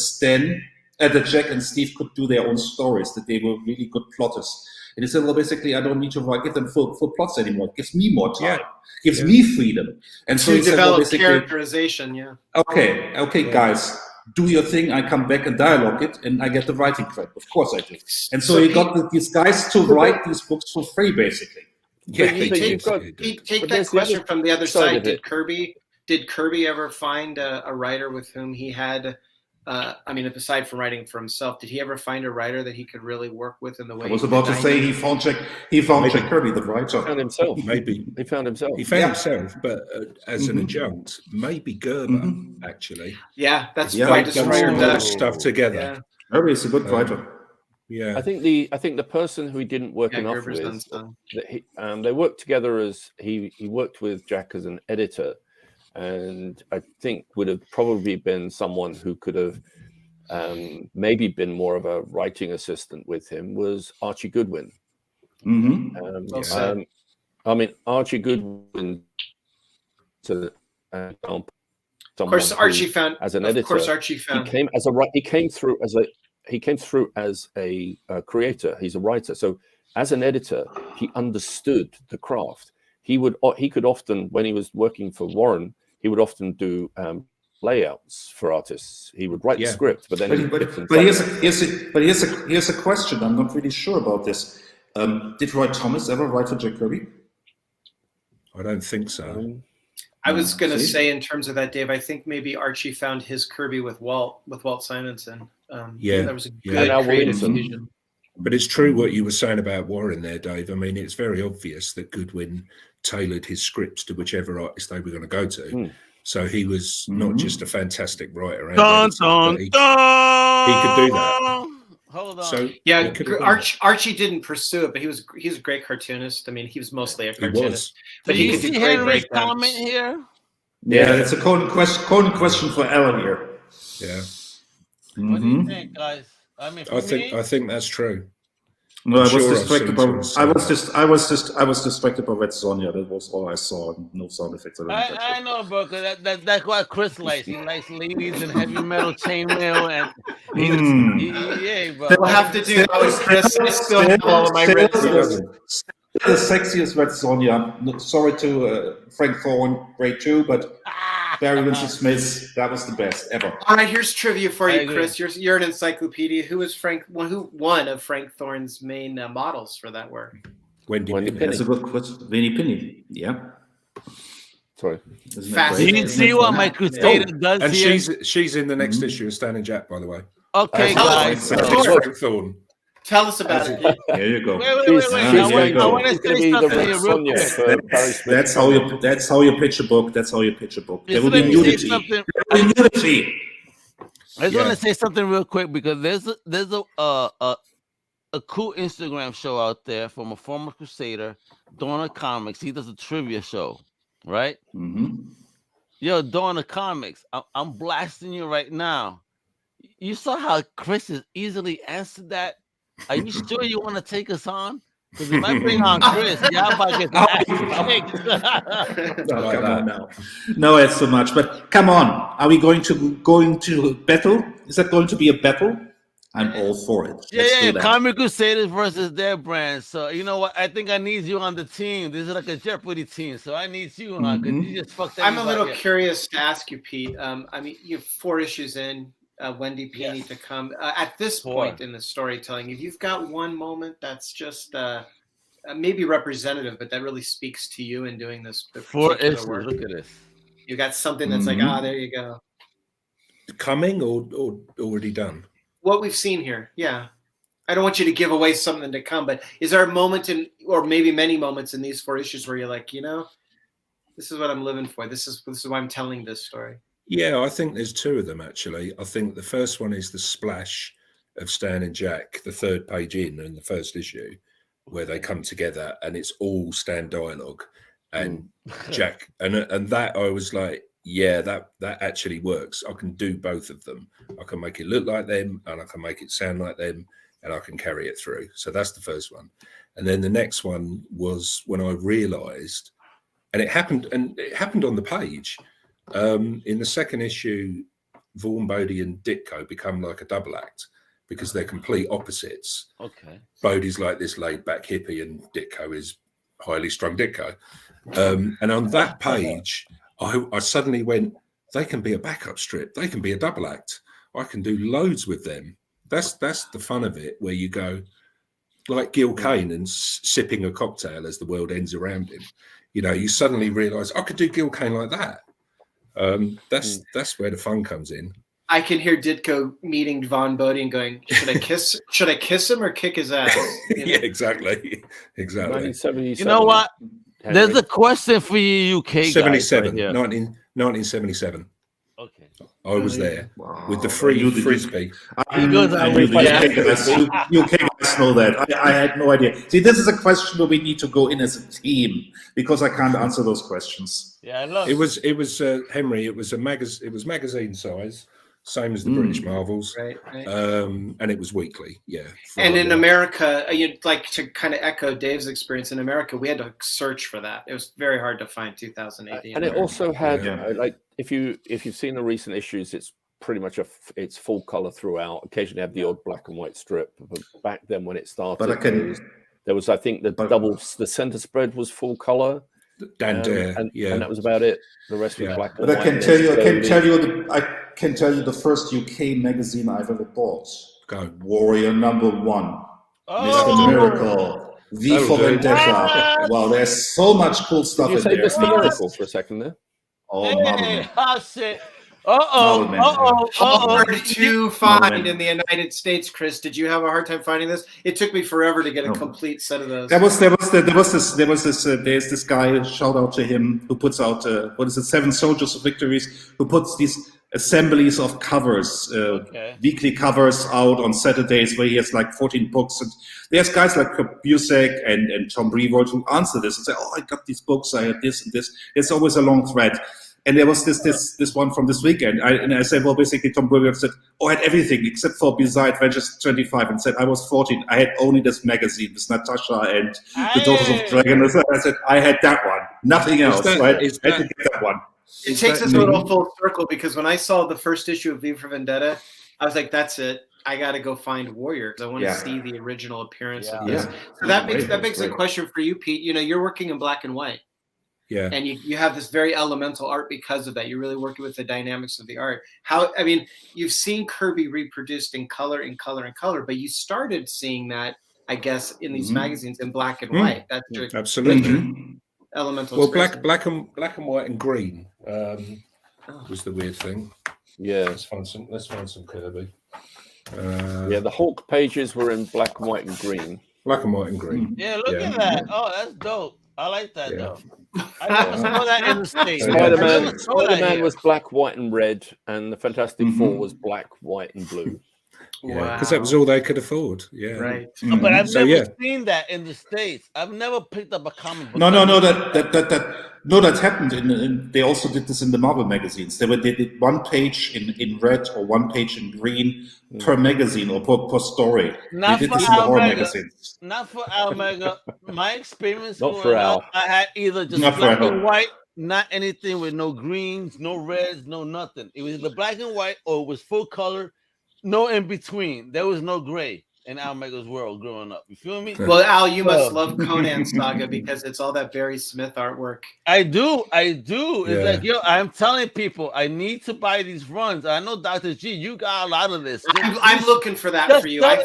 Jack and Steve could do their own stories, that they were really good plotters. And he said, well, basically, I don't need to give them full plots anymore. It gives me more time. It gives me freedom. And so he developed characterization, Okay, guys, do your thing. I come back and dialogue it, and I get the writing credit. Of course I do. And so he got these guys to write these books for free, basically. Take that question from the other side. Did Kirby ever find a writer with whom he had... aside from writing for himself, did he ever find a writer that he could really work with in the way? I was about to say he found Jack Kirby, the writer. He found himself. Maybe he found himself. He found himself, but as an adjunct, maybe Gerber actually. Yeah, that's quite destroyed stuff together. Yeah. Kirby is a good writer. Yeah, I think the person who he didn't work enough with, they worked together as he worked with Jack as an editor. And I think would have probably been someone who could have maybe been more of a writing assistant with him, was Archie Goodwin. Archie Goodwin. Of course, Archie found as an editor. Of course, Archie found he came through as a creator. He's a writer, so as an editor, he understood the craft. he could often, when he was working for Warren, he would often do layouts for artists. He would write the script, but then here's a question. I'm not really sure about this. Did Roy Thomas ever write for Jack Kirby? I don't think so. I was going to say, in terms of that, Dave, I think maybe Archie found his Kirby with Walt Simonson. That was a good creative fusion. But it's true what you were saying about Warren there, Dave. I mean, it's very obvious that Goodwin tailored his scripts to whichever artist they were going to go to. So he was not just a fantastic writer, he could do that. Hold on. So yeah, Archie didn't pursue it, but he's a great cartoonist. I mean, he was mostly a cartoonist. But he could do great Henry's comment here? Yeah, it's a common question for Alan here. Yeah. What do you think, guys? I mean, I think that's true. No, I was distracted by Red Sonja. That was all I saw. No sound effects. I know, bro. Cause that's what Chris likes. He likes ladies and heavy metal chainmail, and yeah, bro. They'll have to do that with Chris. I still have all of my Red Sonja. The sexiest Red Sonja. Sorry to Frank Thorne, great too, but Barry Windsor Smith, that was the best ever. All right, here's trivia for you, Chris. You're an encyclopedia. Who was one of Frank Thorne's main models for that work? Wendy Penny. That's a good question. Wendy Penny. Yeah. Sorry. You see what my Crusader does and here? she's in the next issue of Stan and Jack, by the way. Okay, guys. Frank Thorne. Tell us about it. There you go. Wait. I want to say something here real quick. That's how you pitch a book. There will be nudity. I just want to say something real quick, because there's a cool Instagram show out there from a former Crusader, Doree Comics. He does a trivia show, right? Yo, Doree Comics, I'm blasting you right now. You saw how Chris has easily answered that. Are you sure you want to take us on? Because if I bring on Chris, y'all about to get come on now. No, it's too much. But come on, are we going to battle? Is that going to be a battle? I'm all for it. Yeah. Comic Crusaders versus their brand. So you know what? I think I need you on the team. This is like a Jeopardy team. So I need you on, because you just fucked I'm a little curious to ask you, Pete. I mean, you have 4 issues in. Wendy Penny to come at this point in the storytelling. If you've got one moment that's just maybe representative, but that really speaks to you in doing this 4 issues. Look at this. You got something that's like, there you go. Coming or already done? What we've seen here, yeah. I don't want you to give away something to come, but is there a moment or maybe many moments in these 4 issues where you're like, this is what I'm living for. This is why I'm telling this story. Yeah, I think there's 2 of them, actually. I think the first one is the splash of Stan and Jack, the 3rd page in the first issue, where they come together and it's all Stan dialogue and Jack. And that I was like, yeah, that actually works. I can do both of them. I can make it look like them and I can make it sound like them and I can carry it through. So that's the first one. And then the next one was when I realised, and it happened on the page. In the second issue, Vaughn, Bodie and Ditko become like a double act because they're complete opposites. Okay. Bodie's like this laid back hippie and Ditko is highly strung Ditko. And on that page, I suddenly went, they can be a backup strip. They can be a double act. I can do loads with them. That's the fun of it, where you go like Gil Kane and sipping a cocktail as the world ends around him. You suddenly realise I could do Gil Kane like that. That's where the fun comes in. I can hear Ditko meeting Vaughn Bodie and going, should I kiss him or kick his ass? Yeah, exactly. 1977. You know what? Henry. There's a question for you, UK guys. 77, right 1977. Okay. I was there with the free frisbee. UK guys know that. I had no idea. See, this is a question where we need to go in as a team, because I can't answer those questions. Yeah, I love it. It was Henry. It was magazine size, same as the British Marvels, right. And it was weekly. Yeah. And in America, you'd like to kind of echo Dave's experience. In America, we had to search for that. It was very hard to find 2018. And it also had like if you've seen the recent issues, it's pretty much it's full color throughout. Occasionally have the odd black and white strip, but back then when it started, there was I think the center spread was full color. Dan Dare, and that was about it. The rest was black and but white. I can tell you the first UK magazine I've ever bought. Go. Warrior #1, Oh. Mr. Miracle, V for Vendetta. Wow, there's so much cool stuff Did you in say there. Mr. Miracle for a second there? Oh, Hey, Marvel. oh shit. Hard to find in the United States, Chris. Did you have a hard time finding this? It took me forever to get a complete set of those. There's this guy, shout out to him, who puts out 7 Soldiers of Victories, who puts these assemblies of covers, weekly covers out on Saturdays, where he has like 14 books, and there's guys like Busek and Tom Brevoort who answer this and say, "Oh, I got these books, I had this and this." It's always a long thread. And there was this one from this weekend. I said, well, basically, Tom Brevoort said, "Oh, I had everything except for Bizarre Adventures 25," and said, "I was 14. I had only this magazine with Natasha and the Daughters of Dragon." I said, "I had that one, nothing else." So I had to get that one. It takes us a little full circle, because when I saw the first issue of V for Vendetta, I was like, "That's it. I got to go find Warrior, because I want to see the original appearance of this." So that makes a question for you, Pete. You know, you're working in black and white. Yeah. And you have this very elemental art because of that. You're really working with the dynamics of the art. You've seen Kirby reproduced in color, but you started seeing that, I guess, in these magazines in black and white. That's absolutely elemental. Well, black and white and green was the weird thing. Yeah. Let's find some Kirby. The Hulk pages were in black and white and green. Black and white and green. Yeah, look at that. Oh, that's dope. I like that though. I never saw that in the States. Spider-Man was black, white, and red, and the Fantastic Four was black, white, and blue. Because that was all they could afford. Yeah, right. But I've never seen that in the States. I've never picked up a comic book. No, that happened. They also did this in the Marvel magazines. They did one page in red or one page in green per magazine or per story. Not they did for this in the horror Almega. magazines. Not for Almega. My experience Not for growing Al. up, I had either just black and white, not anything with no greens, no reds, no nothing. It was either black and white or it was full color, no in between. There was no gray in Almega's world growing up. You feel me? Well, Al, you must love Conan Saga because it's all that Barry Smith artwork. I do. It's like, yo, I'm telling people I need to buy these runs. I know, Dr. G, you got a lot of this. I'm looking for that for you. I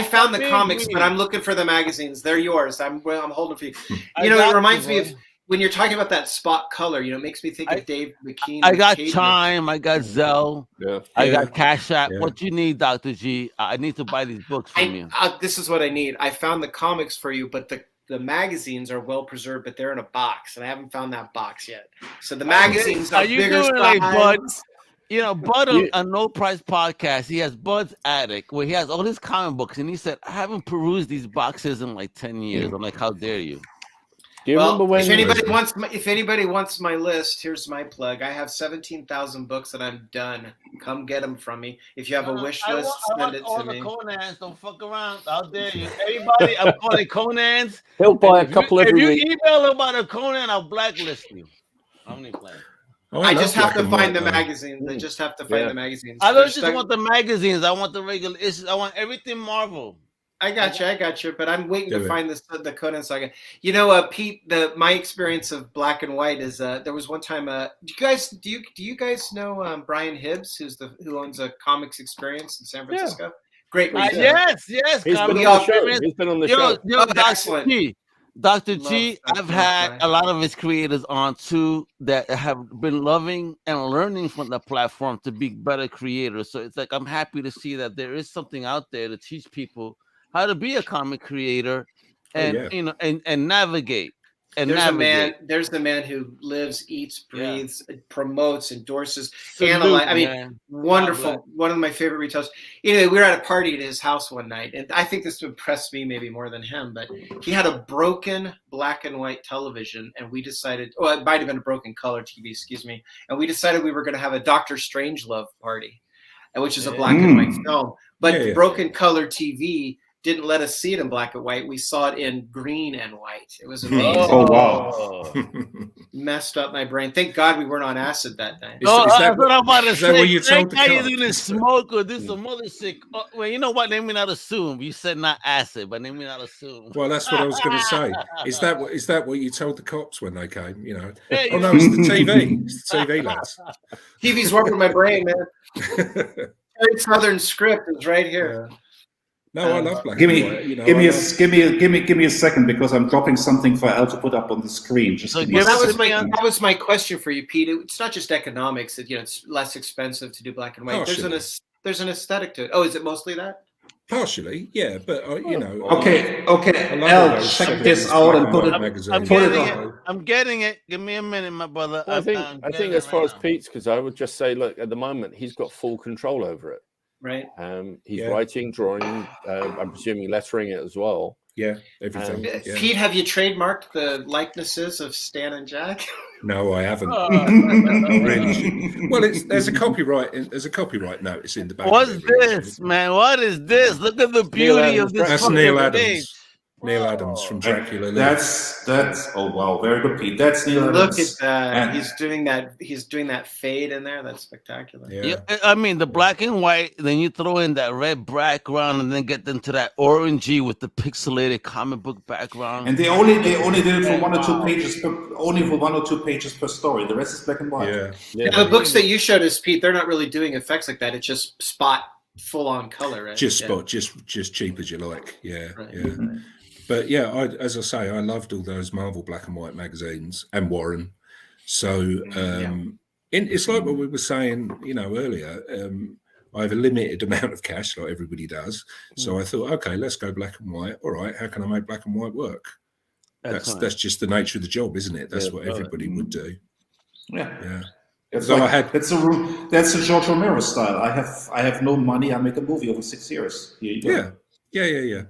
found the comics, but I'm looking for the magazines. They're yours. I'm holding for you. It reminds me of when you're talking about that spot color. It makes me think of Dave McKean. I got Chime. I got Zell. Yeah. I got Cash App. Yeah. What you need, Dr. G? I need to buy these books from you. This is what I need. I found the comics for you, but the magazines are well preserved, but they're in a box, and I haven't found that box yet. So the magazines are bigger size. Like Bud? Bud on No Price Podcast, he has Bud's Attic, where he has all his comic books, and he said, "I haven't perused these boxes in like 10 years." I'm like, "How dare you?" Do you remember when? If anybody wants my list, here's my plug. I have 17,000 books that I'm done. Come get them from me. If you have a wish list, send it to me. All the Conans, don't fuck around. How dare you? Everybody, I'm calling Conans. He'll buy a couple every week. If you email about a Conan, I'll blacklist you. I'm only playing. I just have to find the magazines. I just have to find the magazines. I don't just want the magazines. I want the regular issues. I want everything Marvel. I got you. But I'm waiting to find the Conan Saga. Pete, my experience of black and white is there was one time. Do you guys know Brian Hibbs, who owns a Comics Experience in San Francisco? Yeah. Great. Yes. He's been on the show. Excellent. Dr. G, I've had a lot of his creators on too that have been loving and learning from the platform to be better creators. So it's like I'm happy to see that there is something out there to teach people how to be a comic creator and and navigate. And there's the man who lives, eats, breathes, promotes, endorses, analyzes. Wonderful. One of my favorite retailers. We were at a party at his house one night, and I think this impressed me maybe more than him, but he had a broken black and white television, and we decided, it might have been a broken color TV, excuse me, and we decided we were going to have a Dr. Strangelove party, which is a black and white film, but broken color TV didn't let us see it in black and white. We saw it in green and white. It was Oh, amazing. wow. Messed up my brain. Thank God we weren't on acid that night. That's what I'm about to say. what you told the you cops? didn't smoke or do some other shit. Well, you know what? Let me not assume. You said not acid, but let me not assume. Well, that's what I was going to say. Is that what you told the cops when they came? You know, Yeah, oh no, it's the TV. It's the TV, lads. TV's working my brain, man. Very Southern script is right here. No, I love black Give and me, white. You know, give me a second because I'm dropping something for Al to put up on the screen. Just give me a Well, second. that was my question for you, Pete. It's not just economics. It's less expensive to do black and white. Partially. There's an aesthetic to it. Oh, is it mostly that? Partially, yeah, but you know. Okay, I love Al, all those check black this and out white and put it. magazines. I'm getting it. Give me a minute, my brother. Well, I think as far as Pete's concerned, I would just say, look, at the moment he's got full control over it. Right. He's writing, drawing, I'm presuming lettering it as well. Yeah, everything. Yeah. Pete, have you trademarked the likenesses of Stan and Jack? No, I haven't. Really. Well, there's a copyright notice in the back. What's this, man? What is this? Look at the beauty of this. That's Neil Adams. Neil Adams from Dracula. That's oh wow, very good, Pete. That's Neil Adams. Look at that. And he's doing that fade in there. That's spectacular. Yeah, I mean the black and white, then you throw in that red background and then get into that orangey with the pixelated comic book background. And they only did it for 1 or 2 pages only for 1 or 2 pages per story. The rest is black and white. Yeah. The books that you showed us, Pete, they're not really doing effects like that. It's just spot full on color, right? Just spot, just cheap as you like. Yeah. Right. Yeah. Right. But yeah, as I say, I loved all those Marvel black and white magazines and Warren. So it's like what we were saying, earlier. I have a limited amount of cash, like everybody does. So I thought, okay, let's go black and white. All right, how can I make black and white work? That's just the nature of the job, isn't it? That's what everybody would do. Yeah. That's a George Romero style. I have no money. I make a movie over 6 years. Here you go. Yeah.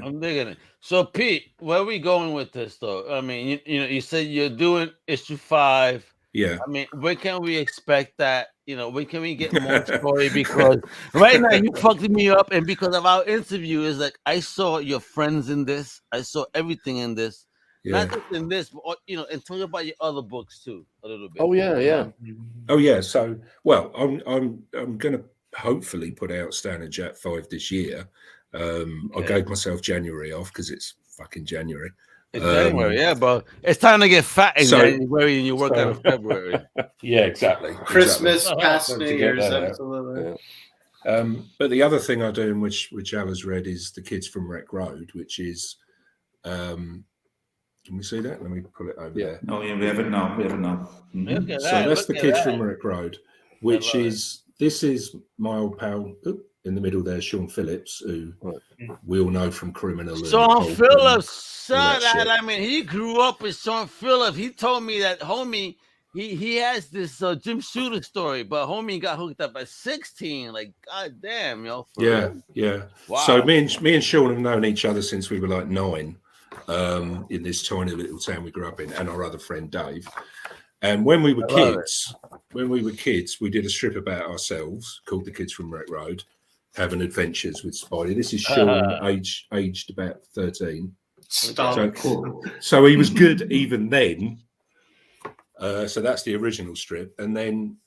I'm digging it. So, Pete, where are we going with this, though? I mean, you said you're doing issue 5. Yeah. I mean, when can we expect that? When can we get more story? Because right now you fucked me up, and because of our interview, is like I saw your friends in this. I saw everything in this. Yeah. Not just in this, but and talk about your other books too a little bit. Oh yeah. Oh yeah. So I'm gonna hopefully put out Stan and Jack 5 this year. I gave myself January off because it's fucking January. It's January, bro. It's time to get fat in January and you work out in February. Yeah, exactly. Christmas, past New Year's, absolutely. But the other thing I do, in which Al has read, is The Kids from Wreck Road, which is. Can we see that? Let me pull it over there. Oh yeah, we have it now. Mm-hmm. So that's The Kids from Wreck Road, which this is my old pal. In the middle there, Sean Phillips, who we all know from Criminal. Sean Phillips, I mean, he grew up with Sean Phillips. He told me that homie, he has this Jim Shooter story, but homie got hooked up at 16. Like, goddamn, yo. Yeah. Wow. So me and Sean have known each other since we were like 9, in this tiny little town we grew up in, and our other friend Dave. And when we were kids, we did a strip about ourselves called The Kids from Wreck Road. Having adventures with Spidey. This is Sean, aged about 13. So he was good even then. So that's the original strip, and then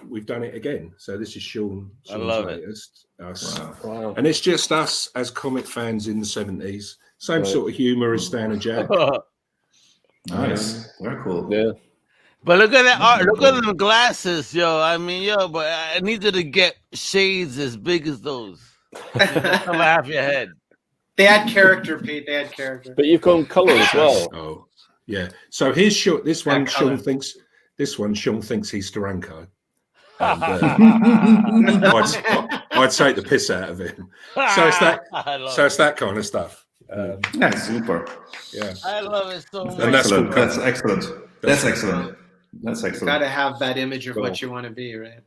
we've done it again. So this is Sean's latest. Wow. And it's just us as comic fans in the 70s. Same sort of humor as Stan and Jack. Nice, very cool. Yeah. But look at that art. Look at them glasses, yo. I mean, but I needed to get shades as big as those. Come half your head. They had character, Pete. They had character. But you've gone color as well. Oh, yeah. So here's Sean. This one, Sean thinks he's Steranko. And, I'd take the piss out of him. So it's that kind of stuff. Super. Yeah. I love it so much. That's excellent. That's excellent. You got to have that image of what you want to be, right?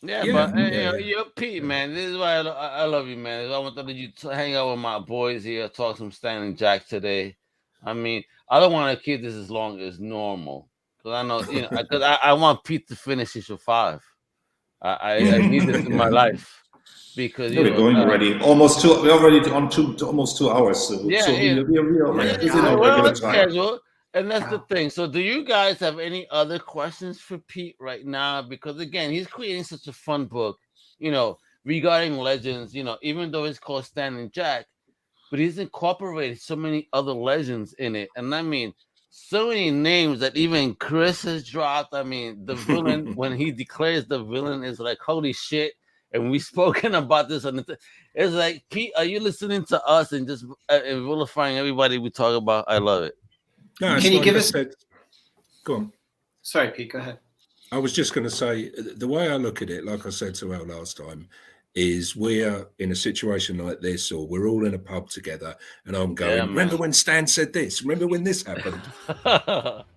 Yeah. You're Pete, man. This is why I love you, man. I wanted you to hang out with my boys here, talk some Stan and Jack today. I mean, I don't want to keep this as long as normal because I know, because I want Pete to finish issue 5. I need this in my life. because we're going already almost two. We're already on almost 2 hours. So, yeah, so we're within our well, regular time. schedule. And that's the thing. So, do you guys have any other questions for Pete right now? Because again, he's creating such a fun book, regarding legends. Even though it's called Stan and Jack, but he's incorporated so many other legends in it. And I mean, so many names that even Chris has dropped. I mean, the villain, when he declares the villain, is like, holy shit. And we've spoken about this. It's like, Pete, are you listening to us and just vilifying everybody we talk about? I love it. No, Can you give us... Go on. Sorry, Pete, go ahead. I was just going to say, the way I look at it, like I said to Al last time, is we're in a situation like this, or we're all in a pub together, and I'm going, remember when Stan said this? Remember when this happened?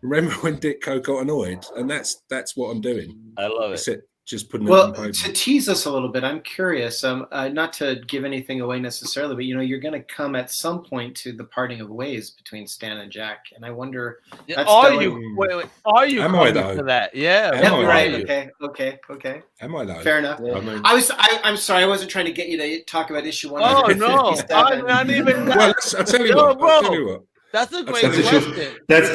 Remember when Ditko got annoyed? And that's what I'm doing. I love it. Just putting it on paper. To tease us a little bit, I'm curious, not to give anything away necessarily, but you're going to come at some point to the parting of ways between Stan and Jack, and I wonder. Are you coming to that? Yeah. Right. Okay. Am I though? Fair enough. Yeah. I'm sorry, I wasn't trying to get you to talk about issue 1. Oh no, I'm not even. Well, I'll tell you what. That's a great question. That's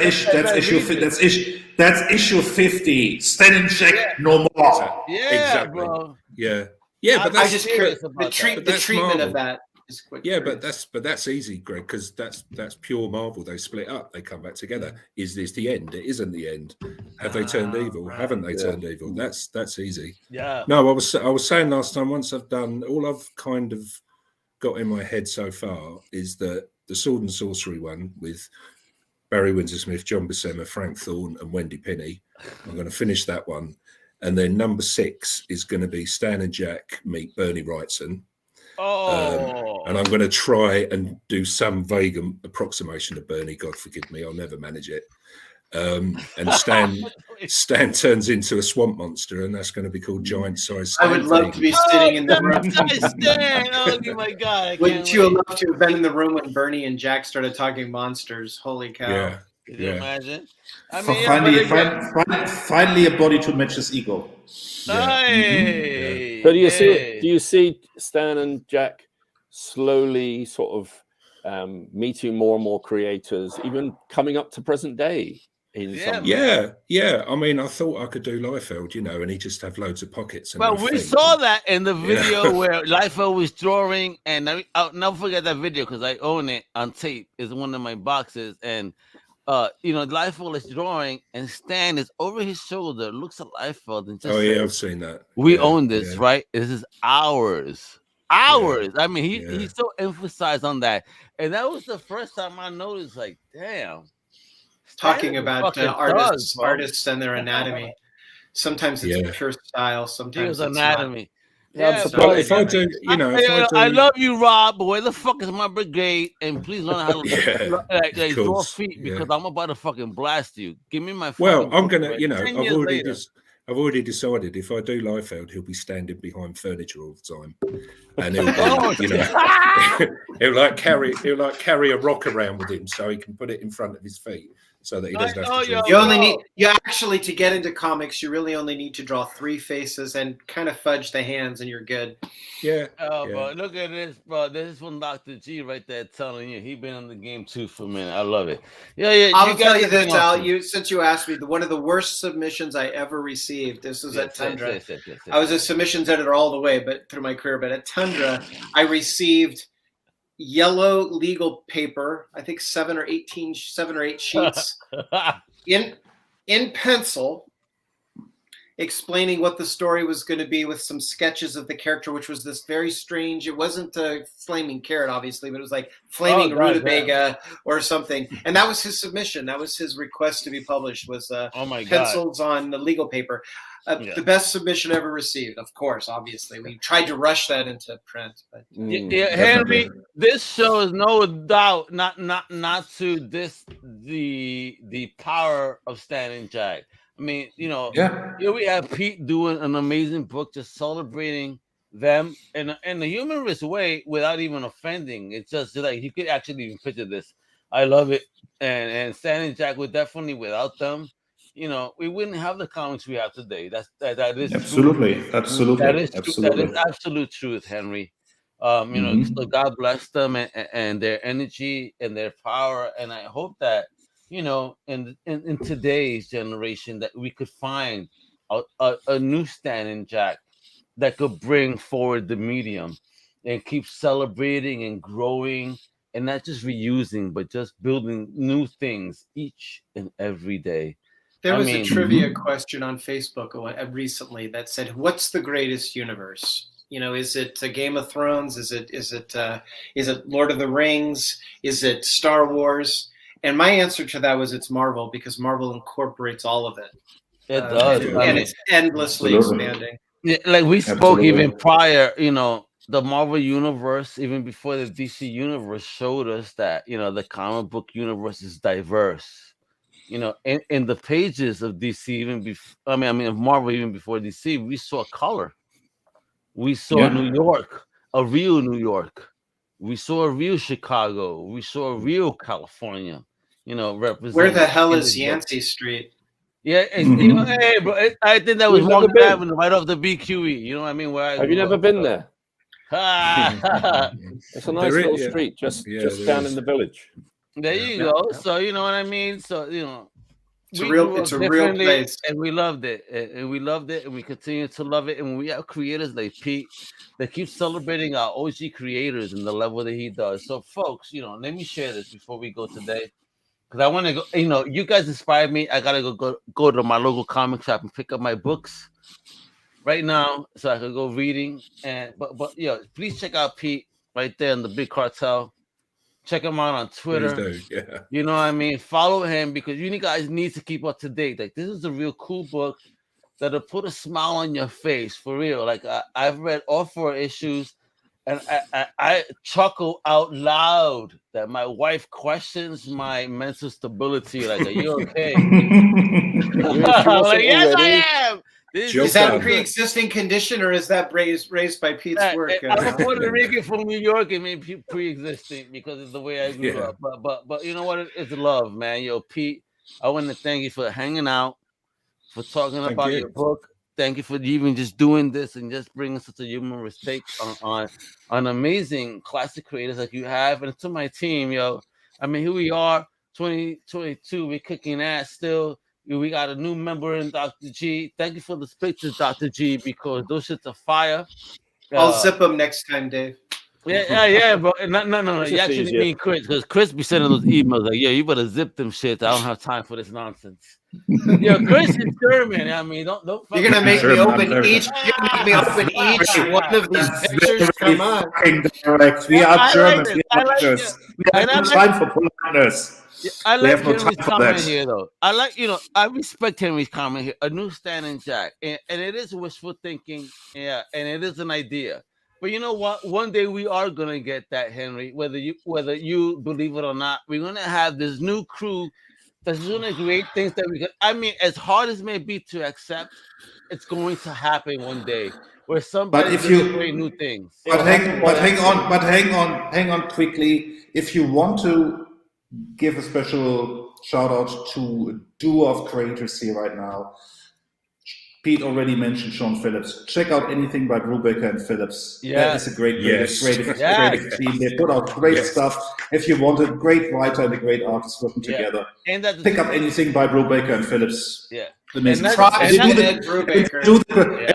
issue 50. Stan and Jack, no more. Yeah, exactly. Bro. Yeah, but that's I'm just curious about the treatment of that. Yeah, but that's easy, Greg, because that's pure Marvel. They split up, they come back together. Is this the end? It isn't the end. Have they turned evil? Right. Haven't they turned evil? That's easy. Yeah. No, I was saying last time, once I've done all I've kind of got in my head so far is that the Sword and Sorcery one with Barry Windsor Smith, John Buscema, Frank Thorne, and Wendy Pinney. I'm going to finish that one. And then number 6 is going to be Stan and Jack meet Bernie Wrightson. And I'm going to try and do some vague approximation of Bernie. God forgive me, I'll never manage it. And Stan turns into a swamp monster, and that's going to be called Giant Size Stan. I would love to be sitting in the room. Stan. Oh my God! Wouldn't you love to have been in the room when Bernie and Jack started talking monsters? Holy cow! Yeah. Can you imagine? I mean, finally a body to match his ego. Hey. So do you see Stan and Jack slowly sort of meeting more and more creators, even coming up to present day? Yeah. I mean, I thought I could do Liefeld, and he just have loads of pockets. And we saw that in the video where Liefeld was drawing, and I'll never forget that video because I own it on tape. It's one of my boxes, and Liefeld is drawing, and Stan is over his shoulder, looks at Liefeld, and just says, I've seen that. We own this, right? This is ours. Yeah. I mean, he so emphasized on that, and that was the first time I noticed, like, damn. Talking about artists and their anatomy. Sometimes it's pure style. Sometimes it's anatomy. Yeah, if I do, I love you, Rob, but where the fuck is my brigade? And please learn how to draw feet because I'm about to fucking blast you. Give me my. Well, I'm gonna, I've already decided if I do Liefeld, he'll be standing behind furniture all the time, and he'll he'll carry a rock around with him so he can put it in front of his feet. So that he doesn't have to draw. To get into comics, you really only need to draw 3 faces and kind of fudge the hands, and you're good. Yeah. Bro, look at this, bro. This is from Dr. G right there telling you he been in the game too for a minute. I love it. Yeah. I'll tell you this, Al. Since you asked me, one of the worst submissions I ever received. This was at Tundra. Yes. I was a submissions editor all the way, but through my career. But at Tundra, I received yellow legal paper, I think 7 or 8 sheets in pencil, explaining what the story was going to be with some sketches of the character, which was this very strange. It wasn't a flaming carrot, obviously, but it was like flaming rutabaga or something. And that was his submission. That was his request to be published. Was pencils on the legal paper. The best submission ever received, of course. Obviously, we tried to rush that into print. But Henry, this shows no doubt not to the power of Stan and Jack. I mean, here we have Pete doing an amazing book, just celebrating them in a humorous way without even offending. It's just like you could actually even picture this. I love it, and Stan and Jack would definitely without them you know, we wouldn't have the comics we have today. That is absolutely, true. absolutely, That is absolutely. That is absolute truth, Henry. You know, so God bless them and their energy and their power, and I hope that, you know, in today's generation, that we could find a new Stan and Jack that could bring forward the medium and keep celebrating and growing, and not just reusing, but just building new things each and every day. There was a trivia question on Facebook recently that said, "What's the greatest universe? You know, is it Game of Thrones? Is it Lord of the Rings? Is it Star Wars?" And my answer to that was it's Marvel, because Marvel incorporates all of it. It does, and it's endlessly expanding. Yeah, like we spoke even prior, you know, the Marvel universe, even before the DC universe, showed us that, you know, the comic book universe is diverse. You know, in the pages of DC, even before, I mean, of Marvel, even before DC, we saw color. We saw New York, a real New York. We saw a real Chicago. We saw a real California. You know, represent. Where the hell is Yancey Street? Yeah, and you know, hey, bro, I think that was Morgan Avenue, right off the BQE. You know what I mean? Have you never been there? It's a nice little street just down in the village. There you go. So you know what I mean. So you know, it's a real place, and we loved it, and we loved it, and we continue to love it. And we have creators like Pete that keep celebrating our OG creators and the level that he does. So, folks, you know, let me share this before we go today, because I want to go. You know, you guys inspired me. I gotta go to my local comic shop and pick up my books right now, so I could go reading. And but please check out Pete right there in the Big Cartel. Check him out on Twitter. Please do, yeah. You know what I mean? Follow him, because you guys need to keep up to date. Like, this is a real cool book that'll put a smile on your face, for real. Like, I've read all 4 issues, and I chuckle out loud that my wife questions my mental stability. Like, are you okay? Like, yes, I am. Is that a pre-existing condition, or is that raised by Pete's work? I'm a Puerto Rican from New York, and maybe pre-existing because of the way I grew up. But you know what? It's love, man. Yo, Pete, I want to thank you for hanging out, for talking about your book. Thank you for even just doing this and just bringing such a humorous take on amazing classic creators like you have. And to my team, yo, I mean, here we are, 2022. We're kicking ass still. We got a new member in Dr. G. Thank you for the pictures, Dr. G, because those shits are fire. I'll zip them next time, Dave. Yeah, bro. No. You actually mean Chris, because Chris be sending those emails like, "Yo, you better zip them shits. I don't have time for this nonsense." Yo, Chris is German. I mean, don't. You're gonna make me open each. You're gonna make me open each one of these pictures. Come on. Direct. We are Germans. We are Germans. We have no time for politeness. Yeah, I like Henry's comment here, though. I respect Henry's comment here. A new Stan and Jack, and it is wishful thinking, and it is an idea. But you know what? One day we are gonna get that, Henry. Whether you believe it or not, we're gonna have this new crew that's gonna create things that we can. I mean, as hard as it may be to accept, it's going to happen one day. Where somebody's gonna create new things. But hang on quickly. If you want to give a special shout out to a duo of creators here right now. Pete already mentioned Sean Phillips. Check out anything by Brubaker and Phillips. That is a great team. They put out great stuff. If you want a great writer and a great artist working together, pick up anything by Brubaker and Phillips. Yeah. Amazing. And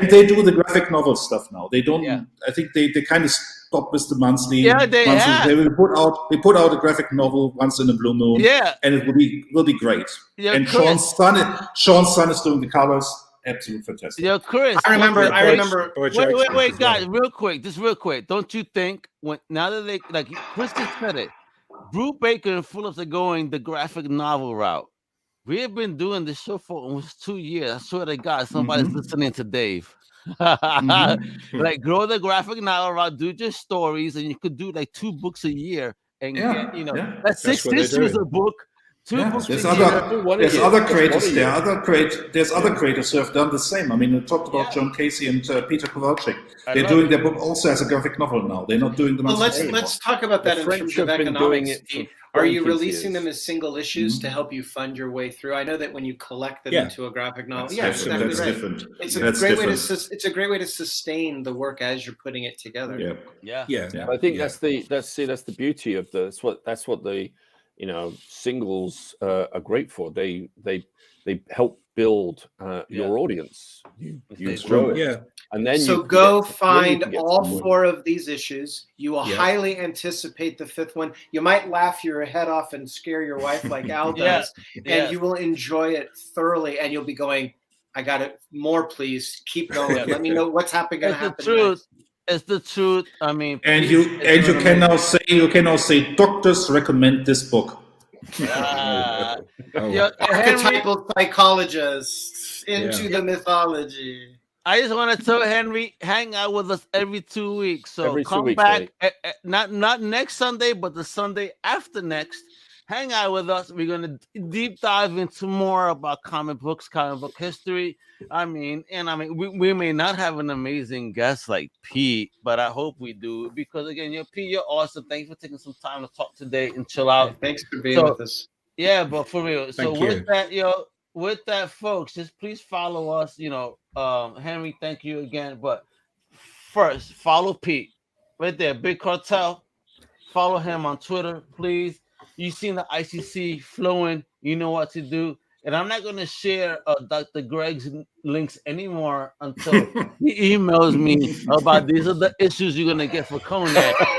they do the graphic novel stuff now. They don't. I think they kind of stopped with the monthly. Yeah, they have. They put out a graphic novel once in a blue moon. Yeah, and it will be great. Yeah, and Sean's son is doing the colors. Absolutely fantastic. Yo, Chris. I remember. Wait, guys, real quick. Don't you think now that they Chris just said it, Brubaker and Phillips are going the graphic novel route. We have been doing this show for almost 2 years. I swear to God, somebody's listening to Dave. Like, grow the graphic novel route, do your stories, and you could do like 2 books a year and get, that's 6 issues a book. There's other creators. There's other creators who have done the same. I mean, we talked about John Casey and Peter Kowalczyk. They're doing their book also as a graphic novel now. They're not doing them as let's talk about that in terms of economics. Are you releasing them as single issues to help you fund your way through? I know that when you collect them into a graphic novel, that's different. It's a great way to it's a great way to sustain the work as you're putting it together. Yeah. I think that's the beauty of that's what the singles are great for. They help build your audience. You grow it. And then go find all 4 of these issues. You will highly anticipate the 5th one. You might laugh your head off and scare your wife like Al does, and you will enjoy it thoroughly. And you'll be going, "I got it. More, please. Keep going. Let me know what's happening." It's the truth. I mean, and you can now say doctors recommend this book. Archetypal psychologists into the mythology. I just want to tell Henry, hang out with us every 2 weeks. So come back, not next Sunday, but the Sunday after next. Hang out with us. We're going to deep dive into more about comic books, comic book history. We may not have an amazing guest like Pete, but I hope we do, because again, Pete, you're awesome. Thanks for taking some time to talk today and chill out. Thanks for being with us. Yeah, but for real. So with that, folks, just please follow us. Henry, thank you again. But first, follow Pete right there, Big Cartel. Follow him on Twitter, please. You've seen the ICC flowing. You know what to do. And I'm not going to share Dr. Greg's links anymore until he emails me about these are the issues you're going to get for Conan.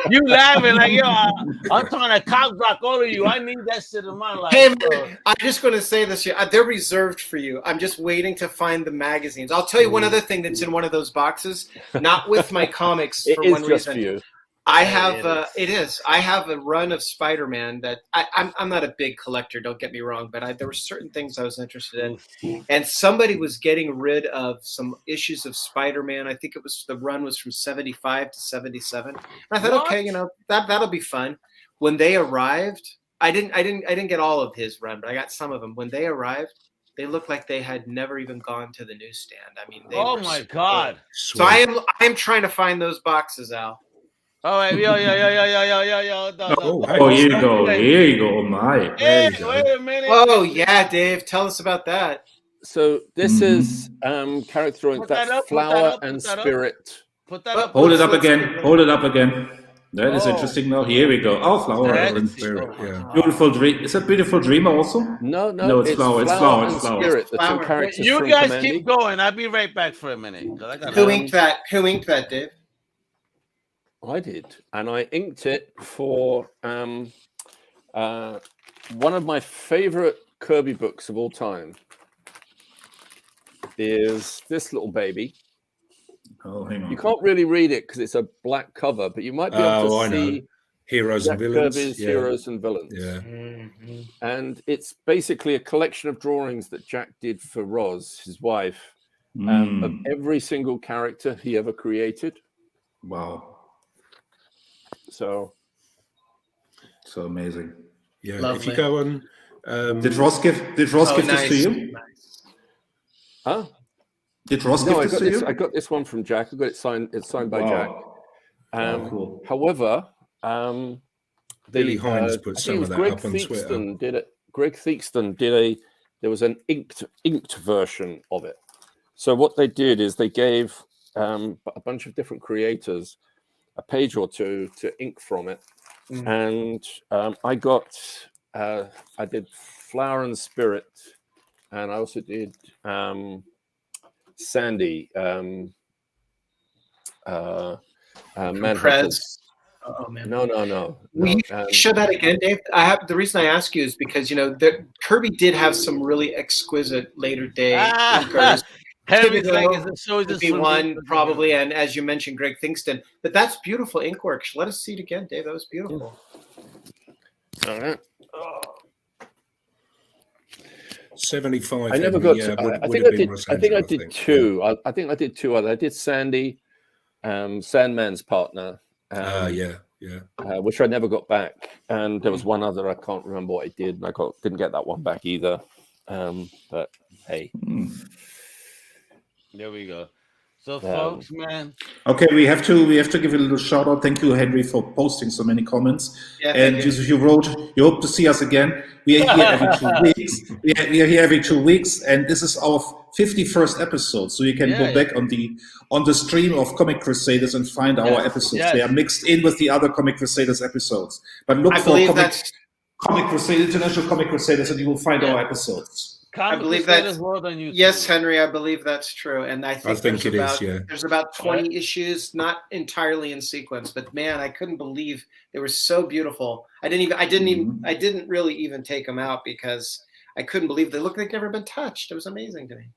You laughing like, yo, I'm trying to cock block all of you. I need that shit in my life. Hey, man, I'm just going to say this here. They're reserved for you. I'm just waiting to find the magazines. I'll tell you one other thing that's in one of those boxes, not with my comics for one reason. For you. I have I have a run of Spider-Man that I'm not a big collector, don't get me wrong, but there were certain things I was interested in, and somebody was getting rid of some issues of Spider-Man. I think the run was from 75 to 77. And I thought, okay, that'll be fun. When they arrived, I didn't get all of his run, but I got some of them. When they arrived, they looked like they had never even gone to the newsstand. I mean, oh my God! So I am trying to find those boxes, Al. All right, yo. Here you go. Oh my. Hey, wait a minute. Oh yeah, Dave, tell us about that. So this is character that's Flower and Spirit. Put that up. Hold it up again. That is interesting. Now here we go. Oh, Flower and Spirit. Yeah. Beautiful Dream. Is that Beautiful Dream also? No, it's Flower. It's Flower. Spirit. The two characters. You guys keep going. I'll be right back for a minute. Who inked that, Dave? I did, and I inked it for one of my favorite Kirby books of all time. Is this little baby? Oh, hang on. You can't really read it because it's a black cover, but you might be able to see Heroes and Villains. Kirby's Heroes and Villains. Yeah. Mm-hmm. And it's basically a collection of drawings that Jack did for Roz, his wife, of every single character he ever created. Wow. So amazing. Yeah. Lovely. If you go on, did Ross give this to you? Huh? Did Ross give this to you? I got this one from Jack. I got it signed. It's signed by Jack. Cool. However, Billy Hines put some of that up on Twitter. Greg Theakston did there was an inked version of it. So what they did is they gave a bunch of different creators a page or two to ink from it, and I did Flower and Spirit, and I also did Sandy, Prez. Oh man! No. Will you show that again, Dave? The reason I ask you is because Kirby did have some really exquisite later day inkers. Henry would be one probably, and as you mentioned, Greg Theakston. But that's beautiful ink work. Let us see it again, Dave. That was beautiful. All right. 75. I never got. I think I did two. I think I did two other. I did Sandy, Sandman's partner. Yeah. which I never got back. And there was one other, I can't remember what I did, and I didn't get that one back either. But hey, there we go. So, folks, man. Okay, we have to give a little shout out. Thank you, Henry, for posting so many comments. Yeah, and you wrote, you hope to see us again. We are here every 2 weeks. We are here every 2 weeks, and this is our 51st episode. So you can go back on the stream of Comic Crusaders and find our episodes. Yes. They are mixed in with the other Comic Crusaders episodes. But look for Comic Crusaders, International Comic Crusaders, and you will find our episodes. I believe that's yes, Henry. I believe that's true, and I think there's about 20 issues, not entirely in sequence, but man, I couldn't believe they were so beautiful. I didn't really even take them out because I couldn't believe they looked like they've never been touched. It was amazing to me.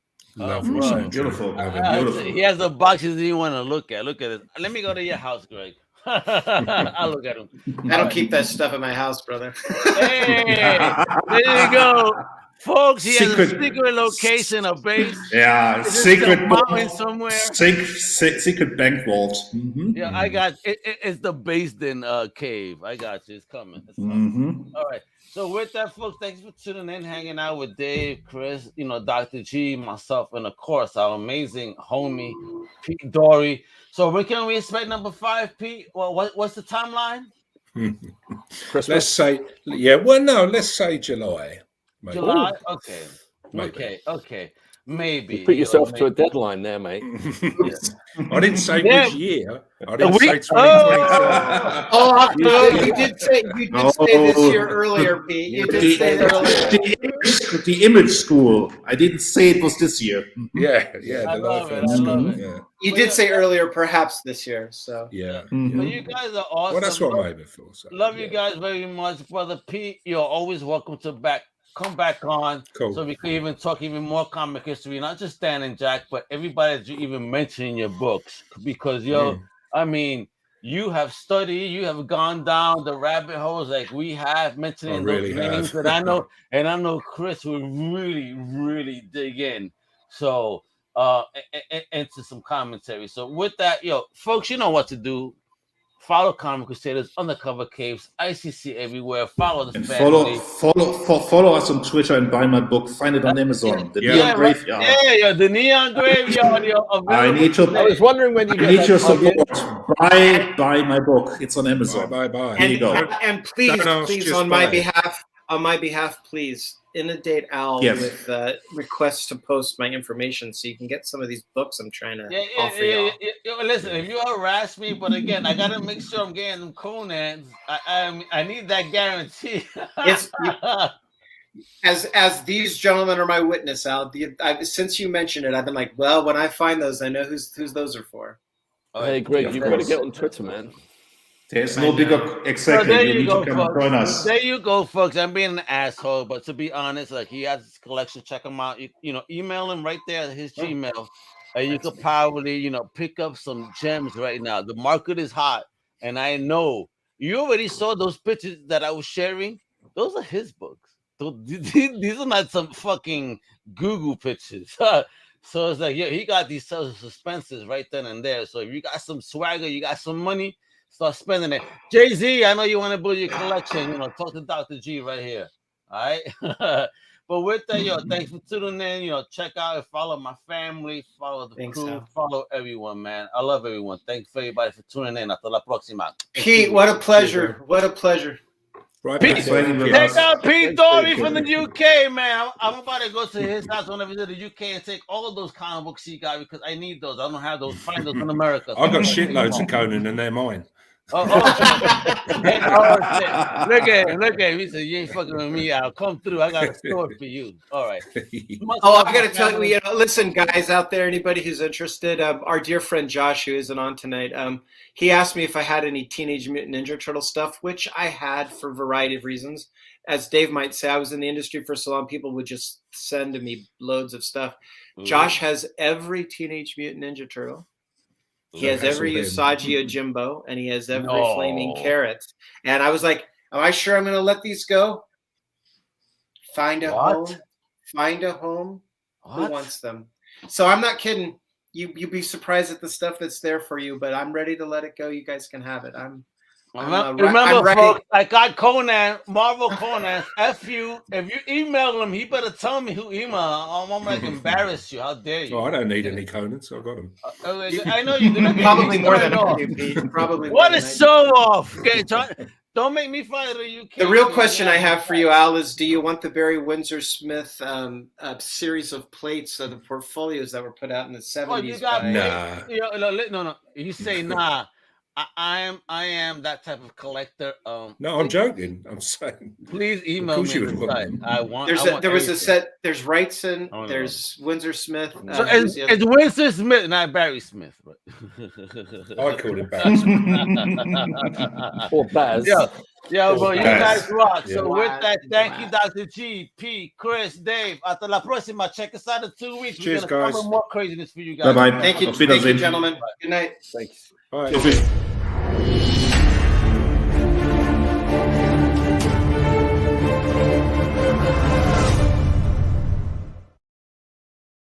Beautiful. He has the boxes you want to look at. Look at it. Let me go to your house, Greg. I'll look at them. I don't keep that stuff in my house, brother. Hey, there you go. Folks, he has a secret location, a base. Yeah, secret mountain somewhere. Secret bank vault. Yeah, I got it. It's the Basin cave. I got you. It's coming. All right. So with that, folks, thanks for tuning in, hanging out with Dave, Chris, Dr. G, myself, and of course our amazing homie Pete Doree. So when can we expect number 5, Pete? Well, what's the timeline? Let's say, let's say July. Maybe. July? Okay. Maybe. Okay. Maybe. You put yourself to a deadline there, mate. I didn't say which year. I didn't say 2022. You did say this year earlier, Pete. You did say that earlier. The image school. I didn't say it was this year. Yeah. I love it. You did say earlier, perhaps this year. So But you guys are awesome. Well, that's what I made it for. So. Love you guys very much, brother Pete. You're always welcome to come back on, so we could even talk even more comic history, not just Stan and Jack, but everybody that you even mention in your books. Because I mean, you have studied, you have gone down the rabbit holes like we have, mentioning those names that I know Chris will really, really dig in. So into some commentary. So with that, folks, you know what to do. Follow Comic Crusaders, Undercover Caves, ICC everywhere. Follow the family. Follow us on Twitter and buy my book. Find it on Amazon. The Neon Graveyard. The Neon Graveyard. I was wondering when you get need your support. Buy my book. It's on Amazon. Bye. Here you go. And please, on my behalf, please inundate Al with requests to post my information so you can get some of these books I'm trying to offer y'all. Listen, if you harass me, but again, I gotta make sure I'm getting them Conans. I need that guarantee. As these gentlemen are my witness, Al. Since you mentioned it, I've been like, well, when I find those, I know whose those are for. Hey, Greg, you've got to get on Twitter, man. There's no bigger exactly. You need to come and join us. There you go, folks. I'm being an asshole, but to be honest, like he has his collection. Check him out. Email him right there at his Gmail, and you could probably pick up some gems right now. The market is hot, and I know you already saw those pictures that I was sharing. Those are his books. These are not some fucking Google pictures. So it's like, he got these suspenses right then and there. So if you got some swagger, you got some money. Start spending it. Jay-Z, I know you want to build your collection. Talk to Dr. G right here. All right. But with that, thanks for tuning in. Check out and follow my family, follow the crew, follow everyone, man. I love everyone. Thanks for everybody for tuning in. Hasta la próxima. Pete, what a pleasure. What a pleasure. Right, take out Pete Doree from the UK, man. I'm about to go to his house whenever he's in the UK and take all of those comic books he got because I need those. I don't have those. Find those in America. I've got shitloads of Conan and they're mine. Look at him. He said, "You ain't fucking with me. I'll come through. I got a store for you." All right. I've got to tell you, listen, guys out there, anybody who's interested, our dear friend Josh, who isn't on tonight, he asked me if I had any Teenage Mutant Ninja Turtle stuff, which I had for a variety of reasons. As Dave might say, I was in the industry for so long, people would just send to me loads of stuff. Josh has every Teenage Mutant Ninja Turtle. He has every Usagi Yojimbo, and he has every Flaming Carrot. And I was like, am I sure I'm going to let these go? Find a home. Find a home. Who wants them? So I'm not kidding. You'd be surprised at the stuff that's there for you, but I'm ready to let it go. You guys can have it. Remember, folks, I got Conan, Marvel Conan, F you. If you email him, he better tell me who email. I'm going to embarrass you. How dare you? Oh, I don't need any Conans. I got them. I know you do. Probably more than I do, Pete. Probably. What a show off. Okay, don't make me fight the UK. The real question I have for you, Al, is do you want the Barry Windsor Smith series of plates of the portfolios that were put out in the 70s? Oh, you got nah. No. You say nah. I am that type of collector. No, I'm joking. I'm saying. Please email me. I want. There was a set. There's Wrightson. There's Windsor Smith. So it's Windsor Smith, not Barry Smith. But I called him Barry Smith. Or Baz. Yeah, bro, you guys rock. So with that, thank you, Dr. G, P, Chris, Dave. Hasta la próxima. Check us out in 2 weeks. Cheers, We're gonna guys. cover more craziness for you guys. Bye-bye. Thank you, gentlemen. Good night. Thanks. All right.